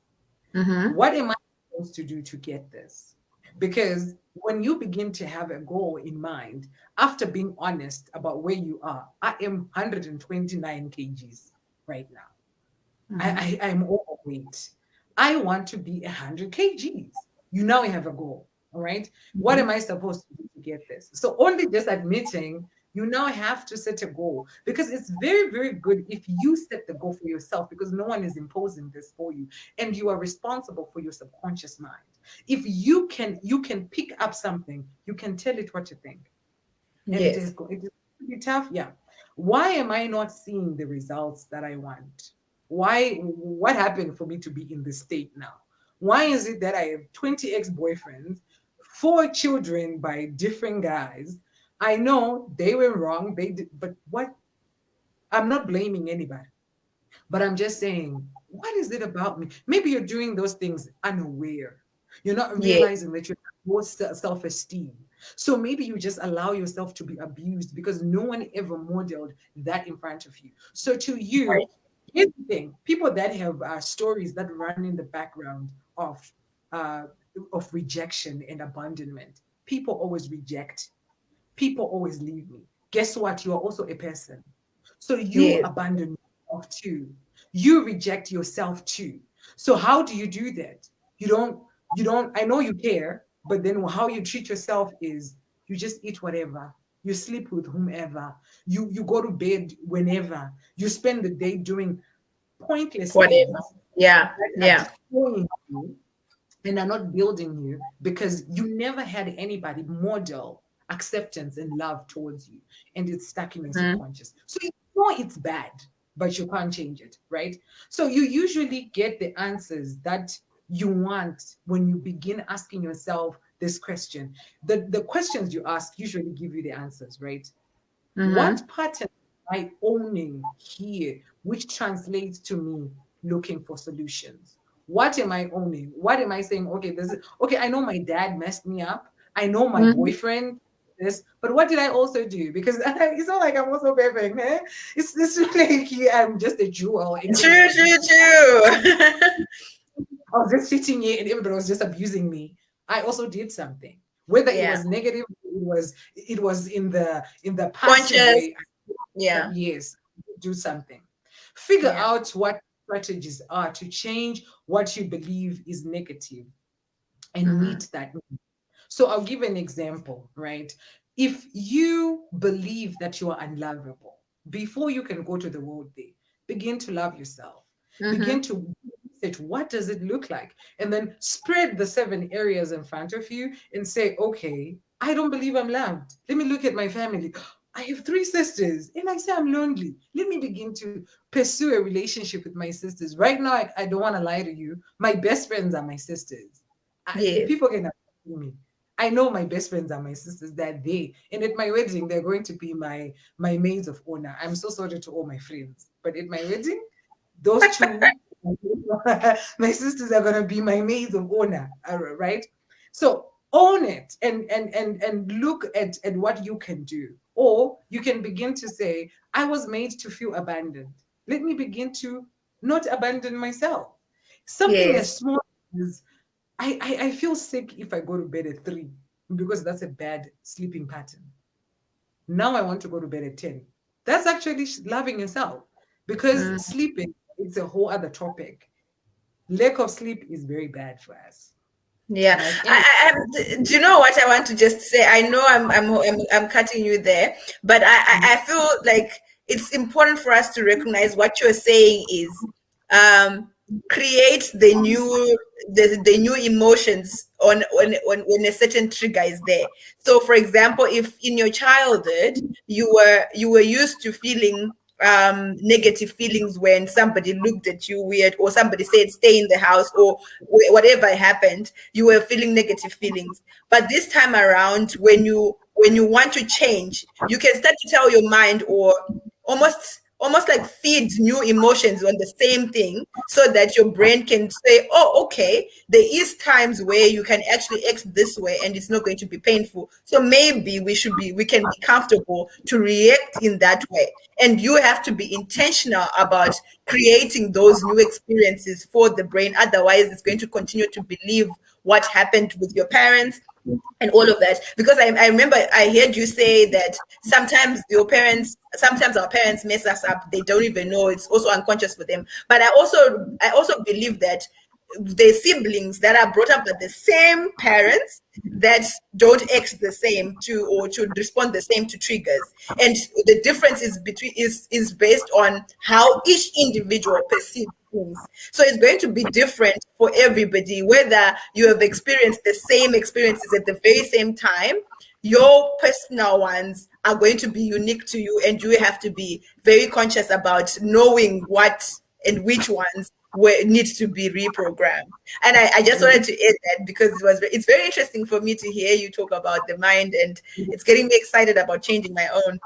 Mm-hmm. What am I supposed to do to get this? Because when you begin to have a goal in mind, after being honest about where you are, I am 129 kgs right now. Mm-hmm. I'm overweight. I want to be 100 kgs. You now have a goal. All right. What am Mm-hmm. I supposed to do to get this? So only just admitting you now have to set a goal, because it's very, very good if you set the goal for yourself, because no one is imposing this for you and you are responsible for your subconscious mind. If you can pick up something, you can tell it what to think, and it is Yes. it is going to be tough. Yeah. Why am I not seeing the results that I want? What happened for me to be in this state now? Why is it that I have 20 ex-boyfriends, 4 children by different guys? I know they were wrong, they did, but what? I'm not blaming anybody, but I'm just saying, what is it about me? Maybe you're doing those things unaware. You're not Yes. realizing that you have low self-esteem. So maybe you just allow yourself to be abused because no one ever modeled that in front of you. So to Right. you, here's the thing: people that have stories that run in the background uh, of rejection and abandonment. People always reject. People always leave me. Guess what? You are also a person. So you Yes. abandon yourself too. You reject yourself too. So how do you do that? You don't, I know you care, but then how you treat yourself is you just eat whatever. You sleep with whomever. You go to bed whenever. You spend the day doing pointless Whatever. things Yeah. that are Yeah. destroying you and are not building you, because you never had anybody model acceptance and love towards you, and it's stuck in your Mm-hmm. subconscious. So you know it's bad, but you can't change it, right? So you usually get the answers that you want when you begin asking yourself this question. The questions you ask usually give you the answers, right? What Mm-hmm. pattern am I owning here, which translates to me looking for solutions? What am I owning? What am I saying? Okay, this is okay. I know my dad messed me up. I know my Mm-hmm. boyfriend this, but what did I also do? Because it's not like I'm also perfect, man. It's like I'm just a jewel in True. everybody. True. True. I was just sitting here and everybody was just abusing me. I also did something. Whether it Yeah. was negative, it was in the passive Conscious. way. Yeah. Yes, do something. Figure Yeah. out what strategies are to change what you believe is negative and Mm-hmm. meet that need. So I'll give an example, right? If you believe that you are unlovable, before you can go to the world day, begin to love yourself. Begin Mm-hmm. to research what does it look like, and then spread the 7 areas in front of you and say, okay, I don't believe I'm loved. Let me look at my family. I have 3 sisters, and I say I'm lonely. Let me begin to pursue a relationship with my sisters. Right now, I don't want to lie to you. My best friends are my sisters. Yes. People can me. I know my best friends are my sisters. They're they, and at my wedding, they're going to be my maids of honor. I'm so sorry to all my friends, but at my wedding, those two, my sisters are gonna be my maids of honor, right? So own it and look at what you can do, or you can begin to say, I was made to feel abandoned. Let me begin to not abandon myself. Something Yes. as small as I feel sick if I go to bed at 3 because that's a bad sleeping pattern. Now I want to go to bed at 10. That's actually loving yourself, because Mm. sleeping, it's a whole other topic. Lack of sleep is very bad for us, Yeah, right? Anyway. do you know what I want to just say? I know I'm cutting you there, but I feel like it's important for us to recognize what you're saying is um, create the new emotions when a certain trigger is there. So, for example, if in your childhood you were used to feeling negative feelings when somebody looked at you weird or somebody said stay in the house or whatever happened, you were feeling negative feelings. But this time around, when you want to change, you can start to tell your mind or almost almost like feed new emotions on the same thing so that your brain can say, oh, okay, there is times where you can actually act this way and it's not going to be painful. So maybe we can be comfortable to react in that way. And you have to be intentional about creating those new experiences for the brain. Otherwise, it's going to continue to believe what happened with your parents and all of that. Because I remember I heard you say that sometimes our parents mess us up, they don't even know, it's also unconscious for them. But I also believe that the siblings that are brought up by the same parents that don't act the same to, or to respond the same to triggers, and the difference is based on how each individual perceives things. So it's going to be different for everybody, whether you have experienced the same experiences at the very same time. Your personal ones are going to be unique to you, and you have to be very conscious about knowing what and which ones need to be reprogrammed. And I just wanted to add that because it's very interesting for me to hear you talk about the mind, and it's getting me excited about changing my own.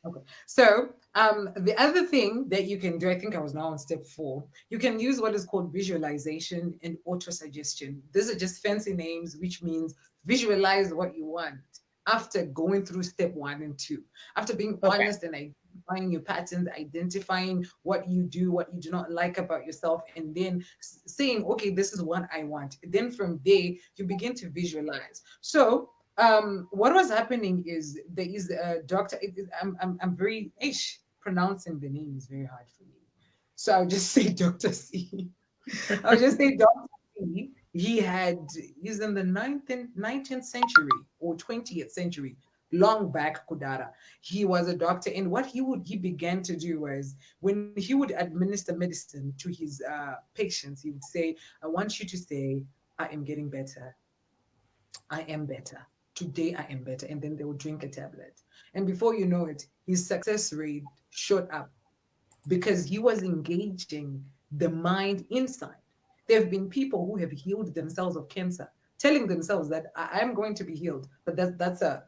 Okay. So, the other thing that you can do, I think I was now on step 4. You can use what is called visualization and autosuggestion. These are just fancy names, which means visualize what you want after going through step 1 and 2. After being Okay. honest and identifying your patterns, identifying what you do, what you do not like about yourself, and then saying, okay, this is what I want. Then from there, you begin to visualize. So, what was happening is there is a doctor. I'm very ish pronouncing the name is very hard for me, so I'll just say Dr. C. I'll just say Dr. C. He's in the 19th century or 20th century, long back Kudara. He was a doctor, and what he began to do was when he would administer medicine to his patients, he would say, "I want you to say, I am getting better. I am better. Today I am better." And then they would drink a tablet. And before you know it, his success rate shot up because he was engaging the mind inside. There have been people who have healed themselves of cancer, telling themselves that I'm going to be healed. But that's a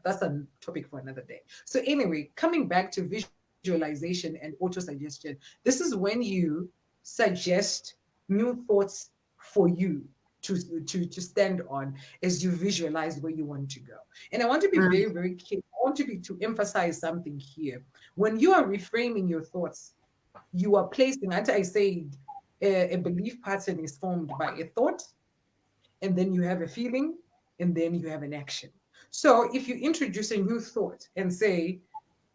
topic for another day. So anyway, coming back to visualization and auto-suggestion, this is when you suggest new thoughts for you to stand on as you visualize where you want to go. And I want to be Mm, very, very clear. I want to emphasize something here. When you are reframing your thoughts, you are placing, as I said, a belief pattern is formed by a thought, and then you have a feeling, and then you have an action. So if you introduce a new thought and say,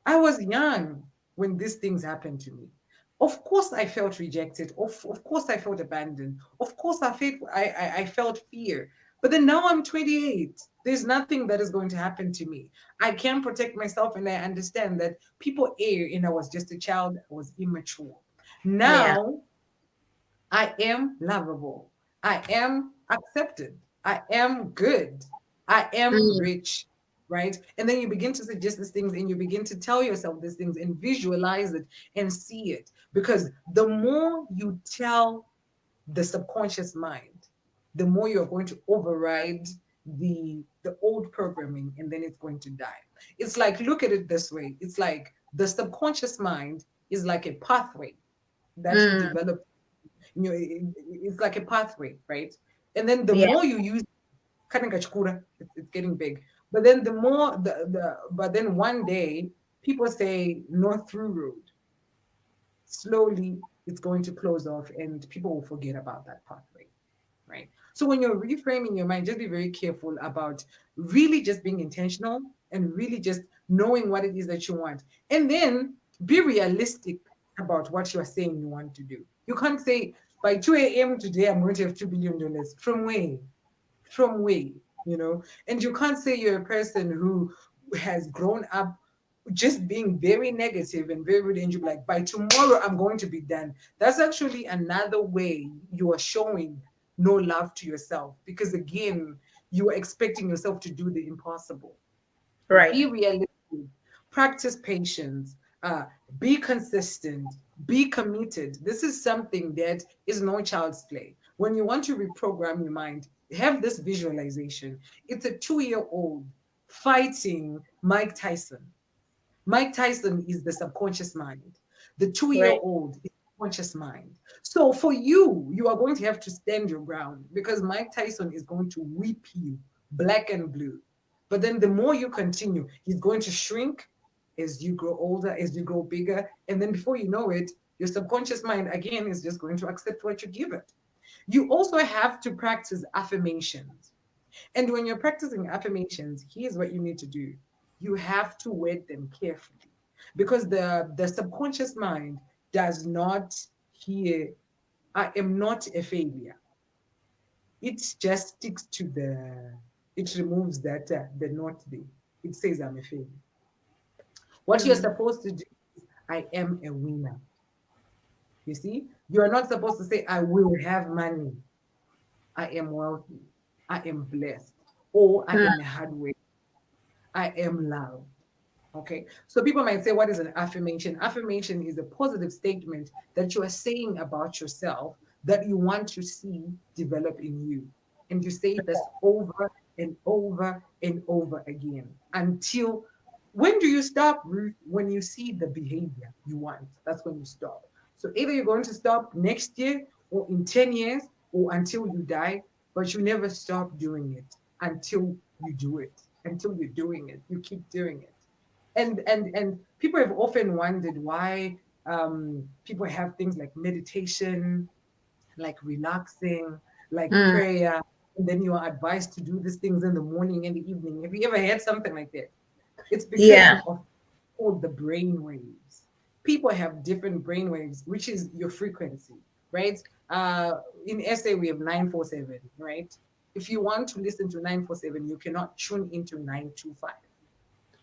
I was young when these things happened to me. Of course, I felt rejected. Of course, I felt abandoned. Of course, I felt fear. But then now I'm 28. There's nothing that is going to happen to me. I can protect myself, and I understand that people err, and I was just a child. I was immature. yeah. Now I am lovable. I am accepted. I am good. I am Mm, rich, right? And then you begin to suggest these things and you begin to tell yourself these things and visualize it and see it. Because the more you tell the subconscious mind, the more you're going to override the old programming, and then it's going to die. It's like, look at it this way. It's like the subconscious mind is like a pathway that you mm, develop. It's like a pathway, right? And then the yeah. more you use it's getting big. But then the more but then one day people say no through road. Slowly it's going to close off and people will forget about that pathway, right? So when you're reframing your mind, just be very careful about really just being intentional and really just knowing what it is that you want. And then be realistic about what you're saying you want to do. You can't say by 2 a.m. today I'm going to have $2 billion. From where? From where? You know? And you can't say you're a person who has grown up just being very negative and very rude, and you're like, by tomorrow I'm going to be done. That's actually another way you are showing no love to yourself, because again, you are expecting yourself to do the impossible. Right. Be realistic, practice patience, uh, be consistent, be committed. This is something that is no child's play. When you want to reprogram your mind, have this visualization. It's a 2-year-old fighting Mike Tyson. Mike Tyson is the subconscious mind. The 2 year Right. old is the conscious mind. So for you, you are going to have to stand your ground because Mike Tyson is going to whip you black and blue. But then the more you continue, he's going to shrink as you grow older, as you grow bigger. And then before you know it, your subconscious mind again is just going to accept what you give it. You also have to practice affirmations. And when you're practicing affirmations, here's what you need to do. You have to word them carefully because the subconscious mind does not hear, I am not a failure. It just sticks to it removes that, the not there. It says I'm a failure. What you're Mm. supposed to do is, I am a winner. You see, you're not supposed to say, I will have money. I am wealthy. I am blessed. Or I Mm. am a hard worker. I am loved. Okay. So people might say, what is an affirmation? Affirmation is a positive statement that you are saying about yourself that you want to see develop in you. And you say this over and over and over again until when do you stop, Ruth? When you see the behavior you want. That's when you stop. So either you're going to stop next year or in 10 years or until you die, but you never stop doing it until you do it. Until you're doing it, you keep doing it. And people have often wondered why people have things like meditation, like relaxing, like Mm. prayer, and then you are advised to do these things in the morning and the evening. Have you ever had something like that? It's because Yeah. of all the brain waves. People have different brain waves, which is your frequency, right? In SA, we have 947, right? If you want to listen to 947, you cannot tune into 925.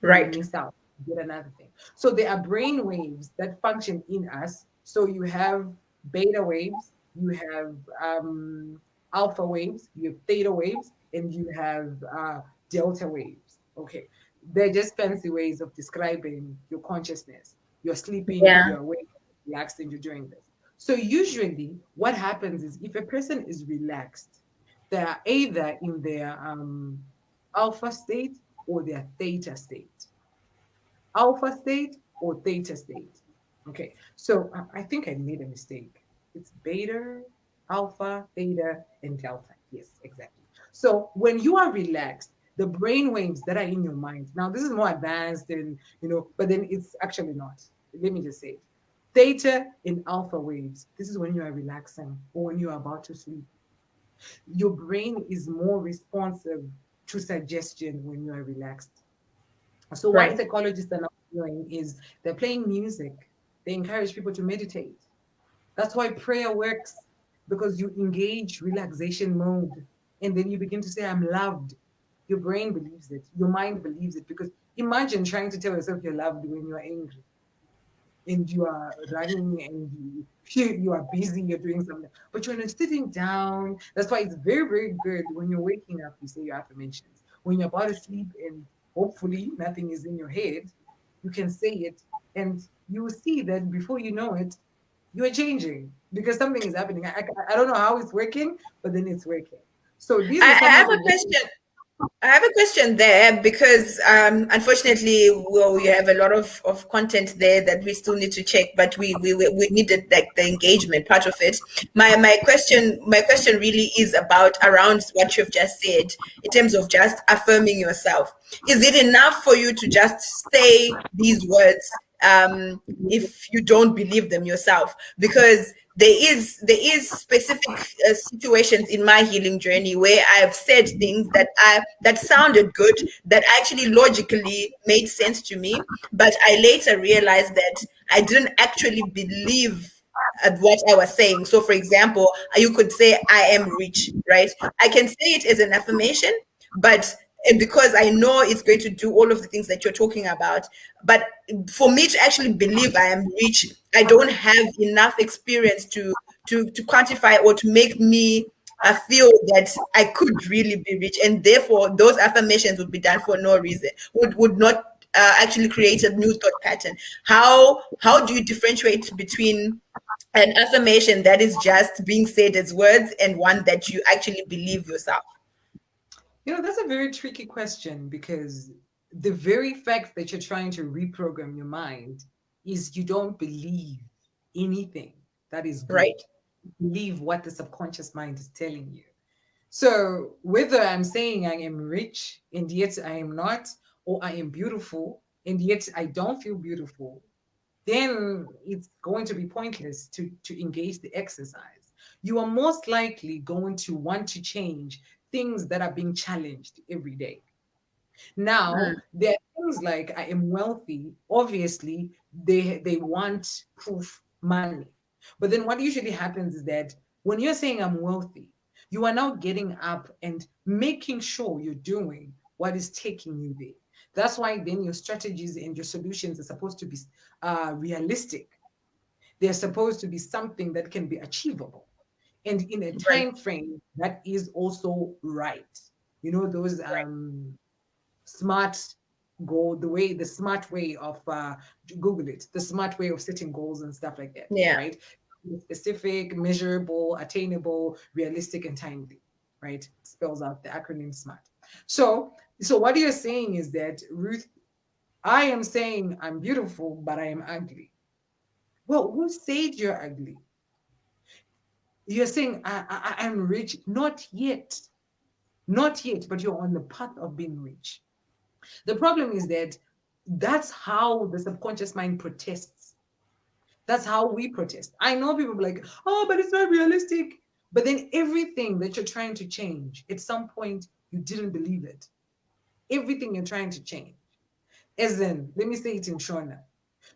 You will Right. miss out. Get another thing. So there are brain waves that function in us. So you have beta waves, you have alpha waves, you have theta waves, and you have delta waves. Okay. They're just fancy ways of describing your consciousness. You're sleeping, Yeah. you're awake, relaxed, and you're doing this. So usually what happens is if a person is relaxed, they are either in their alpha state or their theta state, alpha state or theta state. Okay, so I think I made a mistake. It's beta, alpha, theta, and delta. Yes, exactly. So when you are relaxed, the brain waves that are in your mind, now this is more advanced and, but then it's actually not. Let me just say it. Theta and alpha waves, this is when you are relaxing or when you are about to sleep. Your brain is more responsive to suggestion when you are relaxed. So what Right. psychologists are now doing is they're playing music. They encourage people to meditate. That's why prayer works because you engage relaxation mode and then you begin to say, I'm loved. Your brain believes it. Your mind believes it because imagine trying to tell yourself you're loved when you are angry and you are running and you are busy, you're doing something, but you're sitting down. That's why it's very, very good when you're waking up, you say your affirmations. When you're about to sleep and hopefully nothing is in your head, you can say it and you will see that before you know it, you are changing because something is happening. I don't know how it's working, but then it's working. So these are I some have of the a ways. question. I have a question there because unfortunately, well, we have a lot of content there that we still need to check, but we needed like the engagement part of it. My question really is about around what you've just said in terms of just affirming yourself. Is it enough for you to just say these words if you don't believe them yourself? Because there is specific situations in my healing journey where I've said things that sounded good, that actually logically made sense to me, but I later realized that I didn't actually believe at what I was saying. So, for example, you could say, I am rich, right? I can say it as an affirmation, but because I know it's going to do all of the things that you're talking about. But for me to actually believe I am rich, I don't have enough experience to quantify or to make me feel that I could really be rich, and therefore those affirmations would be done for no reason. Would not actually create a new thought pattern. How do you differentiate between an affirmation that is just being said as words and one that you actually believe yourself? That's a very tricky question because the very fact that you're trying to reprogram your mind is you don't believe anything that is good. Right. Believe what the subconscious mind is telling you. So whether I'm saying I am rich and yet I am not, or I am beautiful and yet I don't feel beautiful, then it's going to be pointless to engage the exercise. You are most likely going to want to change things that are being challenged every day. Now, Mm, there are things like I am wealthy. Obviously, they want proof money. But then what usually happens is that when you're saying I'm wealthy, you are now getting up and making sure you're doing what is taking you there. That's why then your strategies and your solutions are supposed to be realistic. They're supposed to be something that can be achievable and in a right. time frame that is also right. You know, those Right. smart goal, the smart way of Google it, the smart way of setting goals and stuff like that, Yeah. right? Specific, measurable, attainable, realistic, and timely, right? Spells out the acronym SMART. So what you're saying is that, Ruth, I am saying I'm beautiful, but I am ugly. Well, who said you're ugly? You're saying I'm rich. Not yet. Not yet, but you're on the path of being rich. The problem is that that's how the subconscious mind protests. That's how we protest. I know people be like, oh, but it's not realistic. But then everything that you're trying to change, at some point, you didn't believe it. Everything you're trying to change. As in, let me say it in Shona.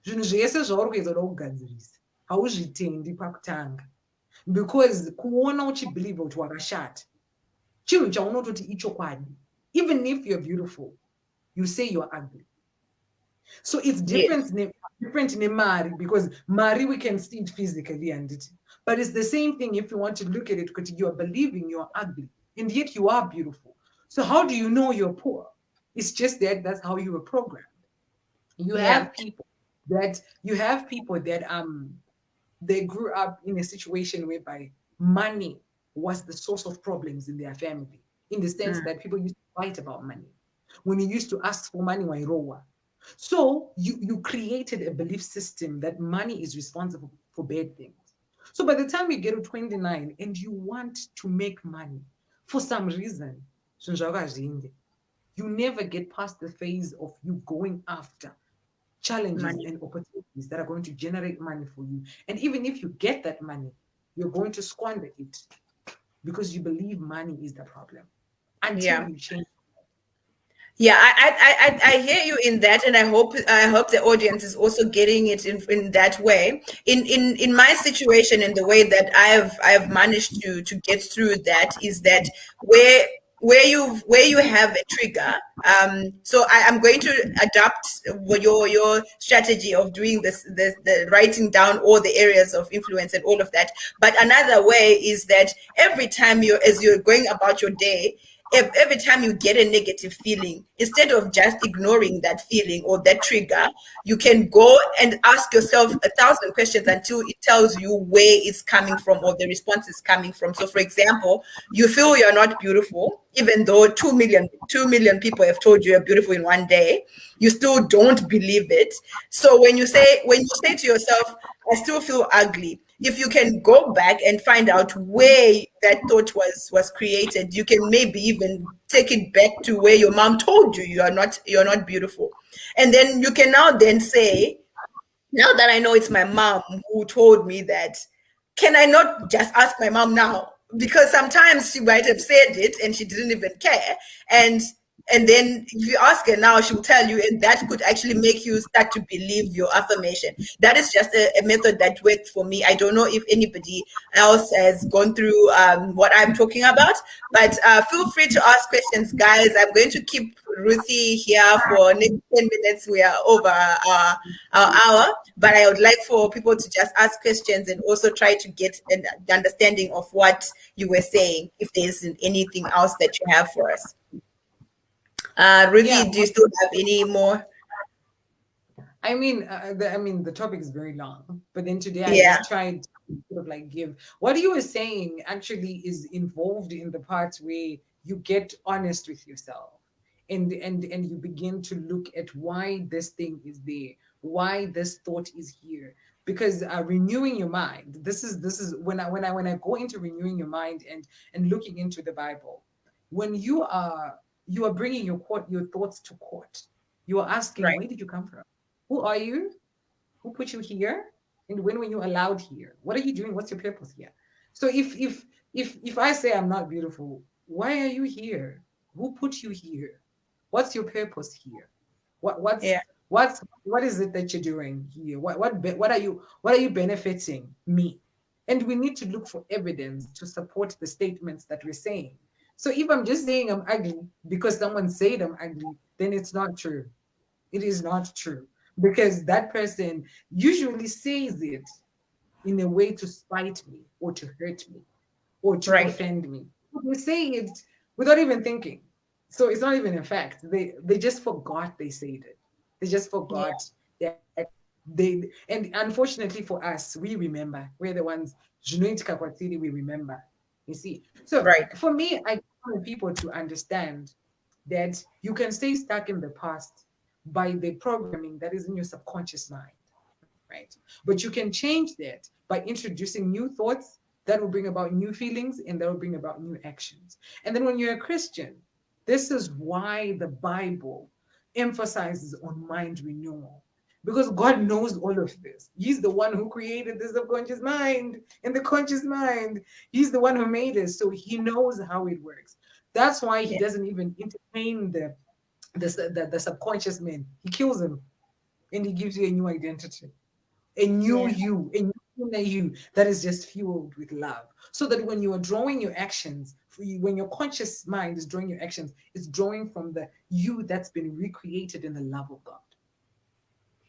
Zvinhu zvese zvauri kuedza kuda kugadzirisa hauzvitendi pakutanga, because kuona uchibhiliva kuti wakashata chinhu chaunototi ichokwadi. Even if you're beautiful, you say you're ugly. So it's Yes. different in Mari, because Mari we can see it physically and it, but it's the same thing if you want to look at it, because you are believing you're ugly and yet you are beautiful. So how do you know you're poor? It's just that that's how you were programmed. You Yeah. have people that they grew up in a situation whereby money was the source of problems in their family, in the sense Mm, that people used to fight about money. When you used to ask for money, wairowa. So you created a belief system that money is responsible for bad things. So by the time you get to 29 and you want to make money, for some reason, you never get past the phase of you going after challenges money. and opportunities that are going to generate money for you. And even if you get that money, you're going to squander it because you believe money is the problem until Yeah. you change. Yeah, I hear you in that, and I hope the audience is also getting it in that way. In my situation, in the way that I've managed to get through that is that where you have a trigger. So I'm going to adapt your strategy of doing the writing down all the areas of influence and all of that. But another way is that every time as you're going about your day, if every time you get a negative feeling, instead of just ignoring that feeling or that trigger, you can go and ask yourself 1,000 questions until it tells you where it's coming from or the response is coming from. So, for example, you feel you're not beautiful, even though 2 million people have told you you're beautiful in one day, you still don't believe it. So when you say to yourself, I still feel ugly, if you can go back and find out where that thought was created, you can maybe even take it back to where your mom told you you're not beautiful. And then you can now then say, now that I know it's my mom who told me that, can I not just ask my mom now? Because sometimes she might have said it and she didn't even care. And and then if you ask her now, she'll tell you, and that could actually make you start to believe your affirmation. That is just a method that worked for me. I don't know if anybody else has gone through what I'm talking about, but feel free to ask questions, guys. I'm going to keep Ruthie here for next 10 minutes. We are over our hour, but I would like for people to just ask questions and also try to get an understanding of what you were saying, if there's anything else that you have for us. Yeah, Ruthie, do you still have any more? I mean, the topic is very long, but then today I Yeah. just tried to sort of like give what you were saying actually is involved in the part where you get honest with yourself and you begin to look at why this thing is there, why this thought is here. Because renewing your mind, this is when I go into renewing your mind and looking into the Bible. When you are bringing your thoughts to court, you are asking, Right. where did you come from? Who are you? Who put you here? And when were you allowed here? What are you doing? What's your purpose here? So if I say I'm not beautiful, why are you here? Who put you here? What's your purpose here? What what's Yeah. what's what is it that you're doing here? What are you benefiting me? And we need to look for evidence to support the statements that we're saying. So if I'm just saying I'm ugly because someone said I'm ugly, then it's not true. It is not true, because that person usually says it in a way to spite me or to hurt me or to Right. offend me. They say it without even thinking. So it's not even a fact. They just forgot they said it. They just Yeah. forgot that they, and unfortunately for us, we remember. We're the ones, Junoit Kakwatiri, we remember. You see. So Right. for me, I want people to understand that you can stay stuck in the past by the programming that is in your subconscious mind, right? But you can change that by introducing new thoughts that will bring about new feelings and that will bring about new actions. And then when you're a Christian, this is why the Bible emphasizes on mind renewal. Because God knows all of this. He's the one who created the subconscious mind and the conscious mind. He's the one who made it. So he knows how it works. That's why he Yeah. doesn't even entertain the subconscious man. He kills him and he gives you a new identity, a new Yeah. you, a new inner you that is just fueled with love. So that when you are drawing your actions, when your conscious mind is drawing your actions, it's drawing from the you that's been recreated in the love of God.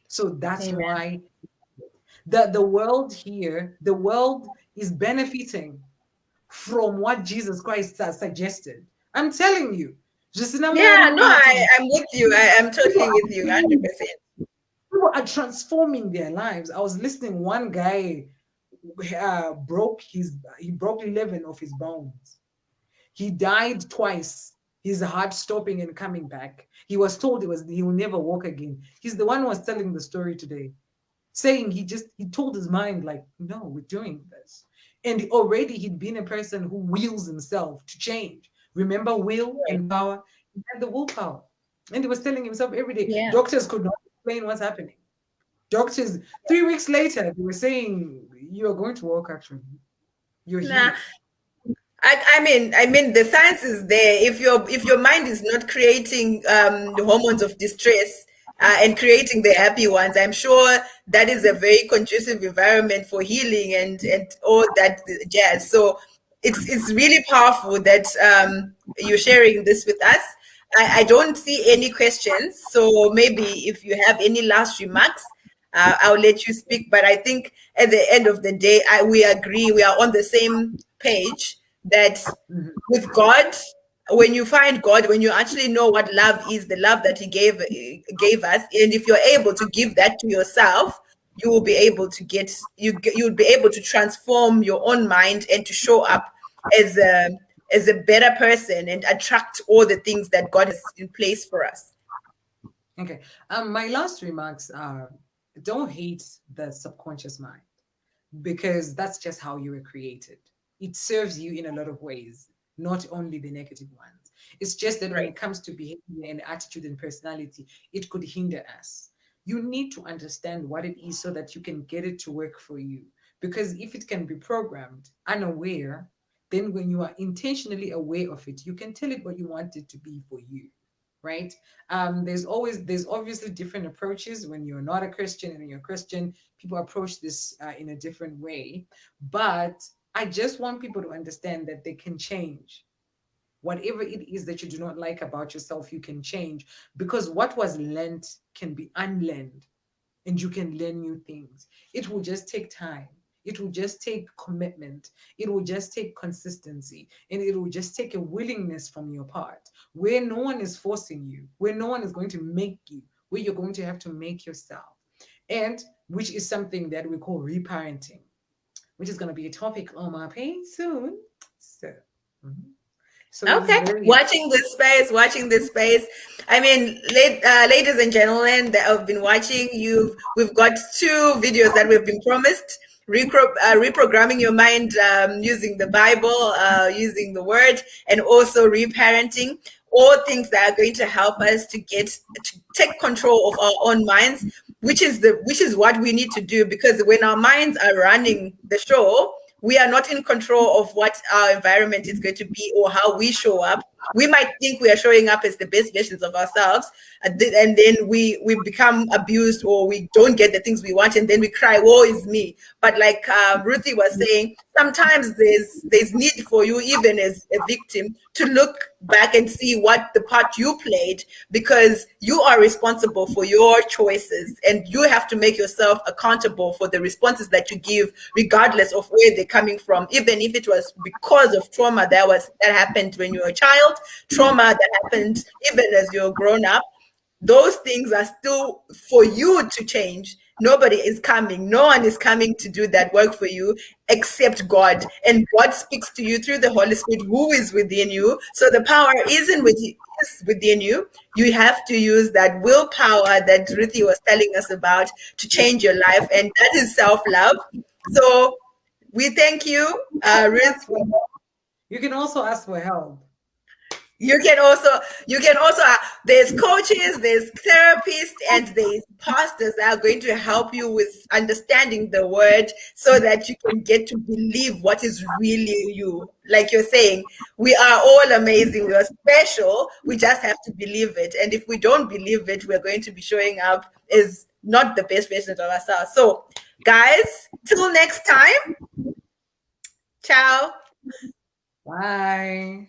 So that's Amen. why the world here, the world is benefiting from what Jesus Christ has suggested. I'm telling you. Justina Yeah. Mwari No, Witi, I'm with you. I'm people totally with you, are 100%. people are transforming their lives. I was listening. One guy he broke 11 of his bones. He died twice. His heart stopping and coming back. He was told he will never walk again. He's the one who was telling the story today, saying he told his mind like, no, we're doing this. And already he'd been a person who wills himself to change. Remember will Right. and power? He had the willpower. And he was telling himself every day. Yeah. Doctors could not explain what's happening. Doctors, 3 weeks later, they were saying, you are going to walk actually. You're Nah. healed. I mean, the science is there. If your mind is not creating the hormones of distress and creating the happy ones, I'm sure that is a very conducive environment for healing and all that jazz. So it's really powerful that you're sharing this with us. I don't see any questions, so maybe if you have any last remarks, I'll let you speak. But I think at the end of the day, we agree, we are on the same page that Mhm. with God, when you find God, when you actually know what love is, the love that He gave us, and if you're able to give that to yourself, you will be able to you'll be able to transform your own mind and to show up as a better person and attract all the things that God has in place for us. Okay. My last remarks are, don't hate the subconscious mind, because that's just how you were created. It serves you in a lot of ways, not only the negative ones. It's just that when Right. it comes to behavior and attitude and personality, it could hinder us. You need to understand what it is so that you can get it to work for you. Because if it can be programmed unaware, then when you are intentionally aware of it, you can tell it what you want it to be for you, right? There's obviously different approaches when you're not a Christian, and when you're a Christian, people approach this in a different way. But I just want people to understand that they can change. Whatever it is that you do not like about yourself, you can change, because what was learned can be unlearned, and you can learn new things. It will just take time. It will just take commitment. It will just take consistency. And it will just take a willingness from your part, where no one is forcing you, where no one is going to make you, where you're going to have to make yourself. And which is something that we call reparenting, which is going to be a topic on my page soon. So, mhm. So it's Okay, very watching this space. I mean, ladies and gentlemen that have been watching, we've got two videos that we've been promised. Reprogramming your mind using the Bible, using the Word, and also reparenting. All things that are going to help us to take control of our own minds, which is what we need to do, because when our minds are running the show, we are not in control of what our environment is going to be or how we show up. We might think we are showing up as the best versions of ourselves, and then we become abused, or we don't get the things we want, and then we cry, "Woe is me!" But like Ruthie was saying, sometimes there's need for you, even as a victim, to look back and see what the part you played, because you are responsible for your choices, and you have to make yourself accountable for the responses that you give, regardless of where they're coming from. Even if it was because of trauma that happened when you were a child, trauma that happened even as you're grown up, those things are still for you to change. Nobody is coming. No one is coming to do that work for you except God. And God speaks to you through the Holy Spirit who is within you. So the power isn't with you, is within you. You have to use that willpower that Ruthie was telling us about to change your life. And that is self-love. So we thank you, Ruth. ask for you can also ask for help. You can also there's coaches, there's therapists, and there's pastors that are going to help you with understanding the word, so that you can get to believe what is really you. Like you're saying, we are all amazing, we are special, we just have to believe it. And if we don't believe it, we're going to be showing up as not the best versions of ourselves. So guys, till next time, ciao. Bye.